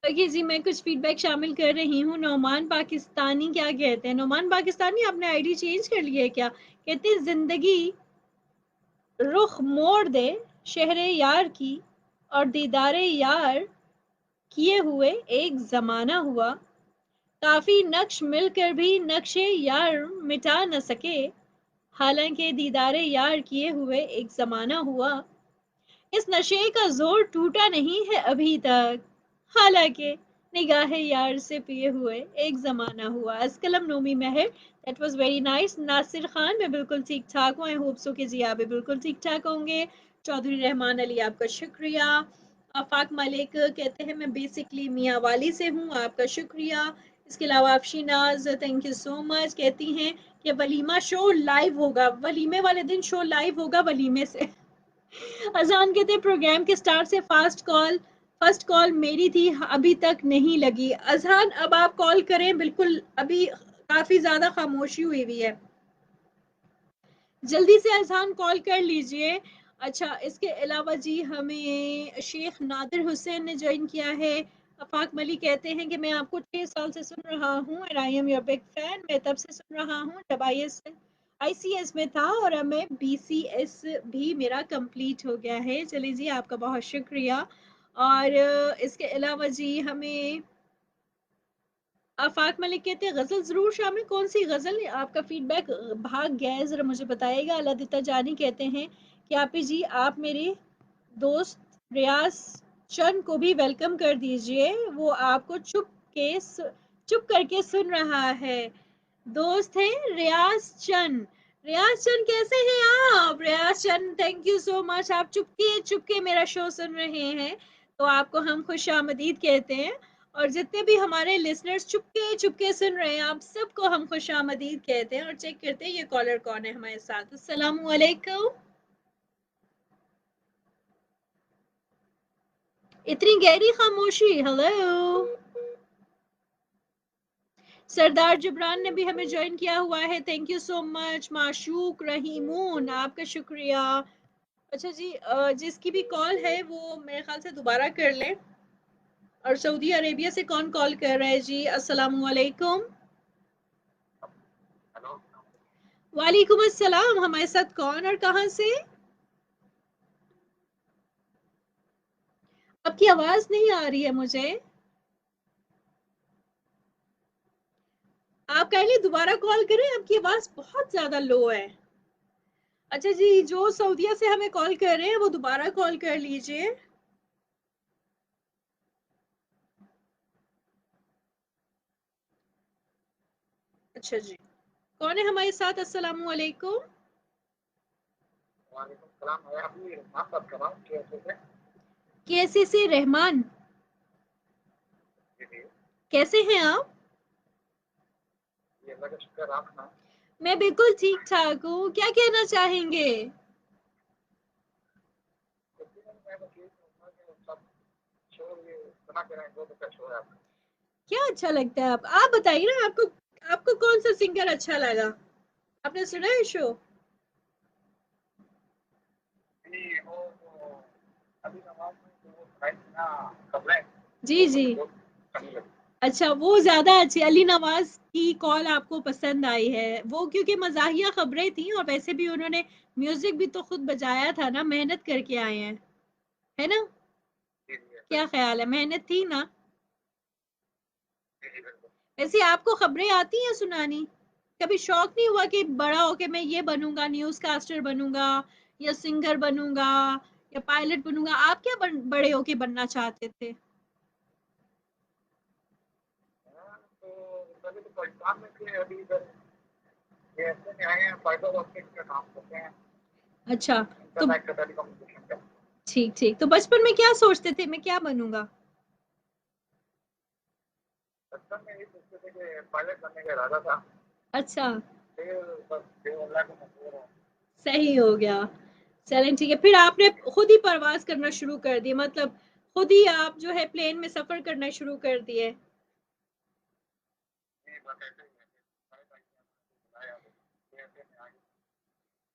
ओके जी, मैं कुछ फीडबैक शामिल कर रही हूँ। नौमान पाकिस्तानी क्या कहते हैं? नौमान पाकिस्तानी आपने आईडी चेंज कर ली है क्या? कहते हैं जिंदगी रुख मोड़ दे शहरे यार की, और दीदारे यार किए हुए एक जमाना हुआ। काफी नक्श मिलकर भी नक्शे यार मिटा न सके, हालांकि दीदारे यार किए हुए एक जमाना हुआ। इस नशे का जोर टूटा नहीं है अभी तक, हालांकि निगाहे यार से पिए हुए एक जमाना हुआ। अस्कलम Nomi Mehar, that was very nice. Nasir Khan, मैं बिल्कुल ठीक ठाक हूँ। आई होप सो कि जी आप भी बिल्कुल ठीक ठाक होंगे। चौधरी रहमान अली, आपका शुक्रिया। आफाक मलिक कहते हैं मैं बेसिकली मियाँ वाली से हूँ, आपका शुक्रिया। इसके अलावा अफशीनाज, थैंक यू सो मच, कहती हैं कि वलीमा शो लाइव होगा। वलीमे वाले दिन शो लाइव होगा वलीमे से। अजान कहते प्रोग्राम के स्टार्ट से फर्स्ट कॉल मेरी थी, अभी तक नहीं लगी। अजहान अब आप कॉल करें, बिल्कुल अभी काफी ज्यादा खामोशी हुई हुई है, जल्दी से अजहान कॉल कर लीजिए। अच्छा, इसके अलावा जी हमें शेख नादिर हुसैन ने ज्वाइन किया है। अफाक मली कहते हैं कि मैं आपको 6 साल से सुन रहा हूँ and I am your big fan. मैं तब से सुन रहा हूँ जब ICS में था, और अब मैं BCS भी मेरा कंप्लीट हो गया है। चलिए जी, आपका बहुत शुक्रिया। और इसके अलावा जी हमें आफाक मलिक कहते हैं गजल जरूर शामिल। कौन सी गजल? आपका फीडबैक भाग गया है, जरा मुझे बताइएगा। अलादिता जानी कहते हैं कि आपी जी आप मेरे दोस्त रियाज चंद को भी वेलकम कर दीजिए, वो आपको चुप करके सुन रहा है। दोस्त है रियाज चंद। रियाज चंद कैसे हैं आप? रियाज चंद, थैंक यू सो मच। आप चुपके मेरा शो सुन रहे हैं तो आपको हम खुशामदीद कहते हैं। और जितने भी हमारे लिसनर्स चुपके सुन रहे हैं, आप सबको हम खुशामदीद कहते हैं। और चेक करते हैं ये कॉलर कौन है हमारे साथ। अस्सलाम वालेकुम। इतनी गहरी खामोशी। हेलो। सरदार जिब्रान ने भी हमें ज्वाइन किया हुआ है, थैंक यू सो मच। माशूक रहीमून, आपका शुक्रिया। अच्छा जी, जिसकी भी कॉल है वो मेरे ख्याल से दोबारा कर लें। और सऊदी अरेबिया से कौन कॉल कर रहा है जी? अस्सलाम वालेकुम। हेलो, वालेकुम अस्सलाम। हमारे साथ कौन और कहां से? आपकी आवाज नहीं आ रही है मुझे। आप काइंडली दोबारा कॉल करें, आपकी आवाज बहुत ज्यादा लो है। अच्छा जी, जो सऊदीया से हमें कॉल कर रहे हैं वो दोबारा कॉल कर लीजिए। अच्छा जी, कौन है हमारे साथ? अस्सलाम वालेकुम। वालेकुम सलाम। मैं अभी रहमान बात कर रहा हूँ, कैसे से? कैसे से रहमान? जी जी, कैसे हैं आप? ये अल्लाह का शुक्र, आप सुनाओ। मैं बिल्कुल ठीक ठाक हूँ। क्या कहना चाहेंगे? कुछ भी नहीं, मैं बस यही कहूँगा कि सब शो ये सुना के रहे, बहुत अच्छा शो है आपका। क्या अच्छा लगता है आप बताइए ना। आपको आपको कौन सा सिंगर अच्छा लगा? आपने सुना है शो? जी जी, अच्छा वो ज्यादा अच्छी अली नवाज की कॉल आपको पसंद आई है, वो क्योंकि मजाहिया खबरें थी और वैसे भी उन्होंने म्यूजिक भी तो खुद बजाया था ना, मेहनत करके आए हैं, है ना? क्या ख्याल है, मेहनत थी ना? वैसे आपको खबरें आती हैं सुनानी? कभी शौक नहीं हुआ कि बड़ा होके मैं ये बनूंगा, न्यूज कास्टर बनूंगा या सिंगर बनूंगा या पायलट बनूंगा? आप क्या बड़े होके बनना चाहते थे? अच्छा, तो ठीक ठीक, तो बचपन में क्या सोचते थे मैं क्या बनूंगा? अच्छा, सही हो गया। चलें ठीक है, फिर आपने खुद ही परवाज करना शुरू कर दी, मतलब खुद ही आप जो है प्लेन में सफर करना शुरू कर दिए।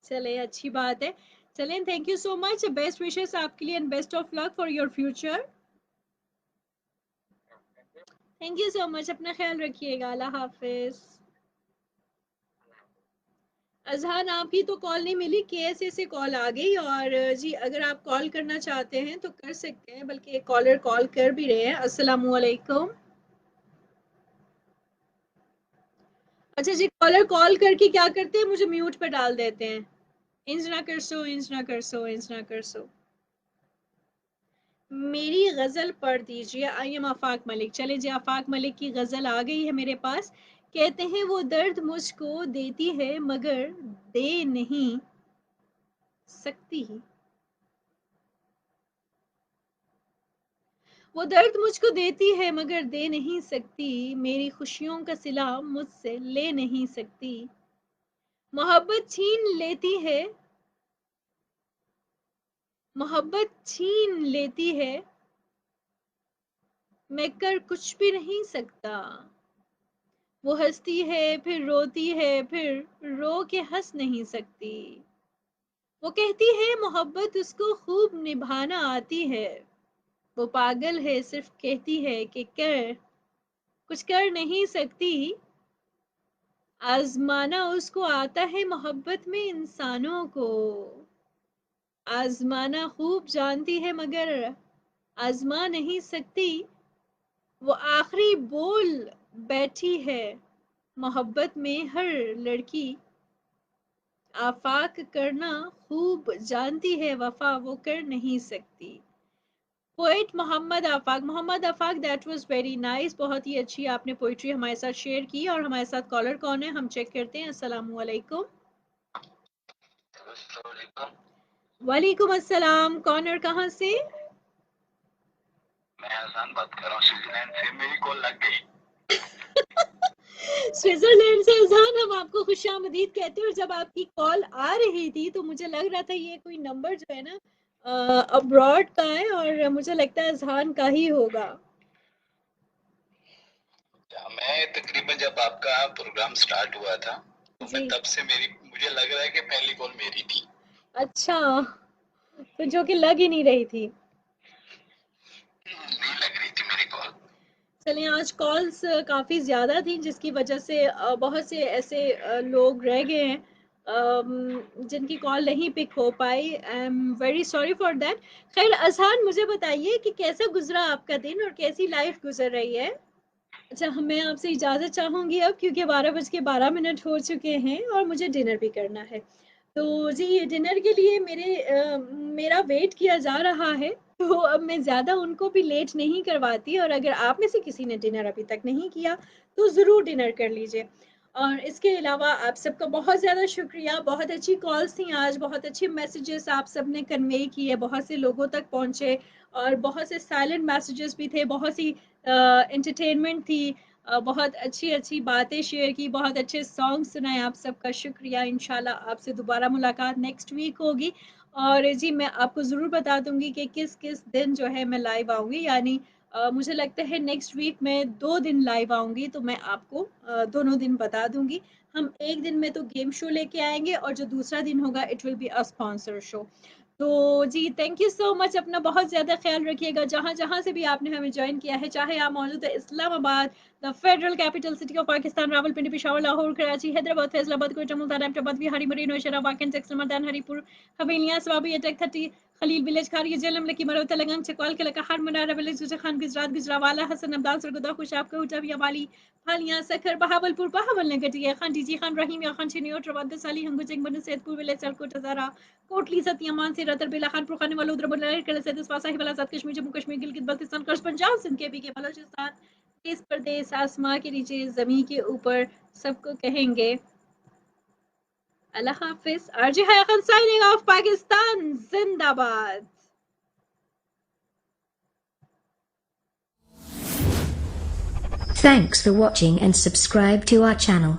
चले अच्छी बात है। चलें, thank you so much, best wishes आपके लिए and best of luck for your future. Thank you so much, अपना ख्याल रखिएगा, अल्लाह हाफिज। अजहान आपकी तो कॉल नहीं मिली, केएसए से कॉल आ गई, और जी अगर आप कॉल करना चाहते हैं तो कर सकते हैं, बल्कि एक कॉलर कॉल कर भी रहे हैं। अस्सलाम वालेकुम। अच्छा जी, कॉलर कॉल करके क्या करते हैं, मुझे म्यूट पे डाल देते हैं। इंज ना कर सो, इंज ना कर सो, इंज ना कर सो। मेरी गजल पढ़ दीजिए। आई एम आफाक मलिक। चले जी, आफाक मलिक की गजल आ गई है मेरे पास। कहते हैं वो दर्द मुझको देती है मगर दे नहीं सकती, वो दर्द मुझको देती है मगर दे नहीं सकती, मेरी खुशियों का सिला मुझसे ले नहीं सकती, मोहब्बत छीन लेती है, मोहब्बत छीन लेती है, मैं कर कुछ भी नहीं सकता, वो हंसती है फिर रोती है फिर रो के हंस नहीं सकती, वो कहती है मोहब्बत उसको खूब निभाना आती है, वो पागल है सिर्फ कहती है कि कर कुछ कर नहीं सकती, आजमाना उसको आता है मोहब्बत में इंसानों को, आजमाना खूब जानती है मगर आजमा नहीं सकती, वो आखिरी बोल बैठी है मोहब्बत में हर लड़की, आफाक करना खूब जानती है वफा वो कर नहीं सकती। Poet Mohammad Afaq, that was very nice, बहुत ही अच्छी आपने पोइट्री हमारे साथ शेयर की। और हमारे साथ कॉलर कौन है, हम चेक करते हैं। अस्सलाम वालेकुम। वालेकुम अस्सलाम, कौन और कहाँ से? मैं आसान बात कर रहा हूँ स्विट्जरलैंड से, मेरी कॉल लग गई। स्विट्जरलैंड से अजहान, हम आपको खुशामदीद कहते हैं, और जब आपकी कॉल आ रही थी तो मुझे लग रहा था ये कोई नंबर जो है ना अब्रॉड का है, और मुझे लगता है अजहान का ही होगा। मैं तकरीबन जब आपका प्रोग्राम स्टार्ट हुआ था तो मैं तब से मुझे लग रहा है कि पहली कॉल मेरी थी। अच्छा, तो जो कि लग ही नहीं रही थी। नहीं लग रही थी मेरी कॉल। चलिए, आज कॉल्स काफ़ी ज़्यादा थी जिसकी वजह से बहुत से ऐसे लोग रह गए हैं जिनकी कॉल नहीं पिक हो पाई। I am very sorry for that. खैर अजहान, मुझे बताइए कि कैसा गुजरा आपका दिन और कैसी लाइफ गुजर रही है? अच्छा, मैं आपसे इजाज़त चाहूँगी अब, क्योंकि 12:12 हो चुके हैं और मुझे डिनर भी करना है। तो जी, डिनर के लिए मेरा वेट किया जा रहा है, तो अब मैं ज़्यादा उनको भी लेट नहीं करवाती, और अगर आप में से किसी ने डिनर अभी तक नहीं किया तो ज़रूर डिनर कर लीजिए। और इसके अलावा आप सबका बहुत ज़्यादा शुक्रिया, बहुत अच्छी कॉल्स थी आज, बहुत अच्छे मैसेजेस आप सब ने कन्वे किए, बहुत से लोगों तक पहुँचे, और बहुत से साइलेंट मैसेजेस भी थे, बहुत सी एंटरटेनमेंट थी, बहुत अच्छी बातें शेयर की, बहुत अच्छे सॉन्ग सुनाए, आप सबका शुक्रिया। इंशाल्लाह आपसे दोबारा मुलाकात नेक्स्ट वीक होगी, और जी मैं आपको ज़रूर बता दूंगी कि किस किस दिन जो है मैं लाइव आऊँगी, यानी मुझे लगता है नेक्स्ट वीक में 2 दिन लाइव आऊँगी, तो मैं आपको दोनों दिन बता दूंगी। हम एक दिन में तो गेम शो लेके आएंगे, और जो दूसरा दिन होगा it will be a sponsor show. तो जी थैंक यू सो मच, अपना बहुत ज़्यादा ख्याल रखिएगा जहाँ जहाँ से भी आपने हमें ज्वाइन किया है, चाहे आप मौजूद है Islamabad, the federal capital city of Pakistan, Rawalpindi, Peshawar, Lahore, Karachi, Hyderabad, Faisalabad, Quetta, Multan, Ahmedabad, Bihari, मरीन, नौशहरा, वाकई, समरदान, हरीपुर, हवेलियाँ, स्वाबी, अटक, खट्टी, खलील विलेज, खारी, जेलम, लकी, मरव, तेलंगाना, चकवाल, कलकहार, मनारा विलेज, खान, गुजरात, गुजरावाला, हसन, अब्दाल, सरगोदा, खुशाब, कहूटा, वाली, फालियाँ, सखर, बहावलपुर, बहावल, नगटिया, खान, टीजी खान, रहीम, या खान, छिनियोट, रवाद, साली, हंगुजिंग, बनु, सैदपुर विलेज, सलकोट, हजारा, कोटली, सतियामान, से रतर, बेला खान, पुरखाने वाला, उधर बोला कर से साहिब वाला, साथ कश्मीर, जम्मू कश्मीर, गिलगित बल्तिस्तान, कर्ज, पंजाब, सिंध, के पी के, बलोचिस्तान, देश प्रदेश, आसमां के नीचे, जमीन के ऊपर, सबको कहेंगे अल्लाह हाफिज। आरजे हया खान साइनिंग ऑफ, पाकिस्तान जिंदाबाद। Thanks for watching and subscribe to our channel.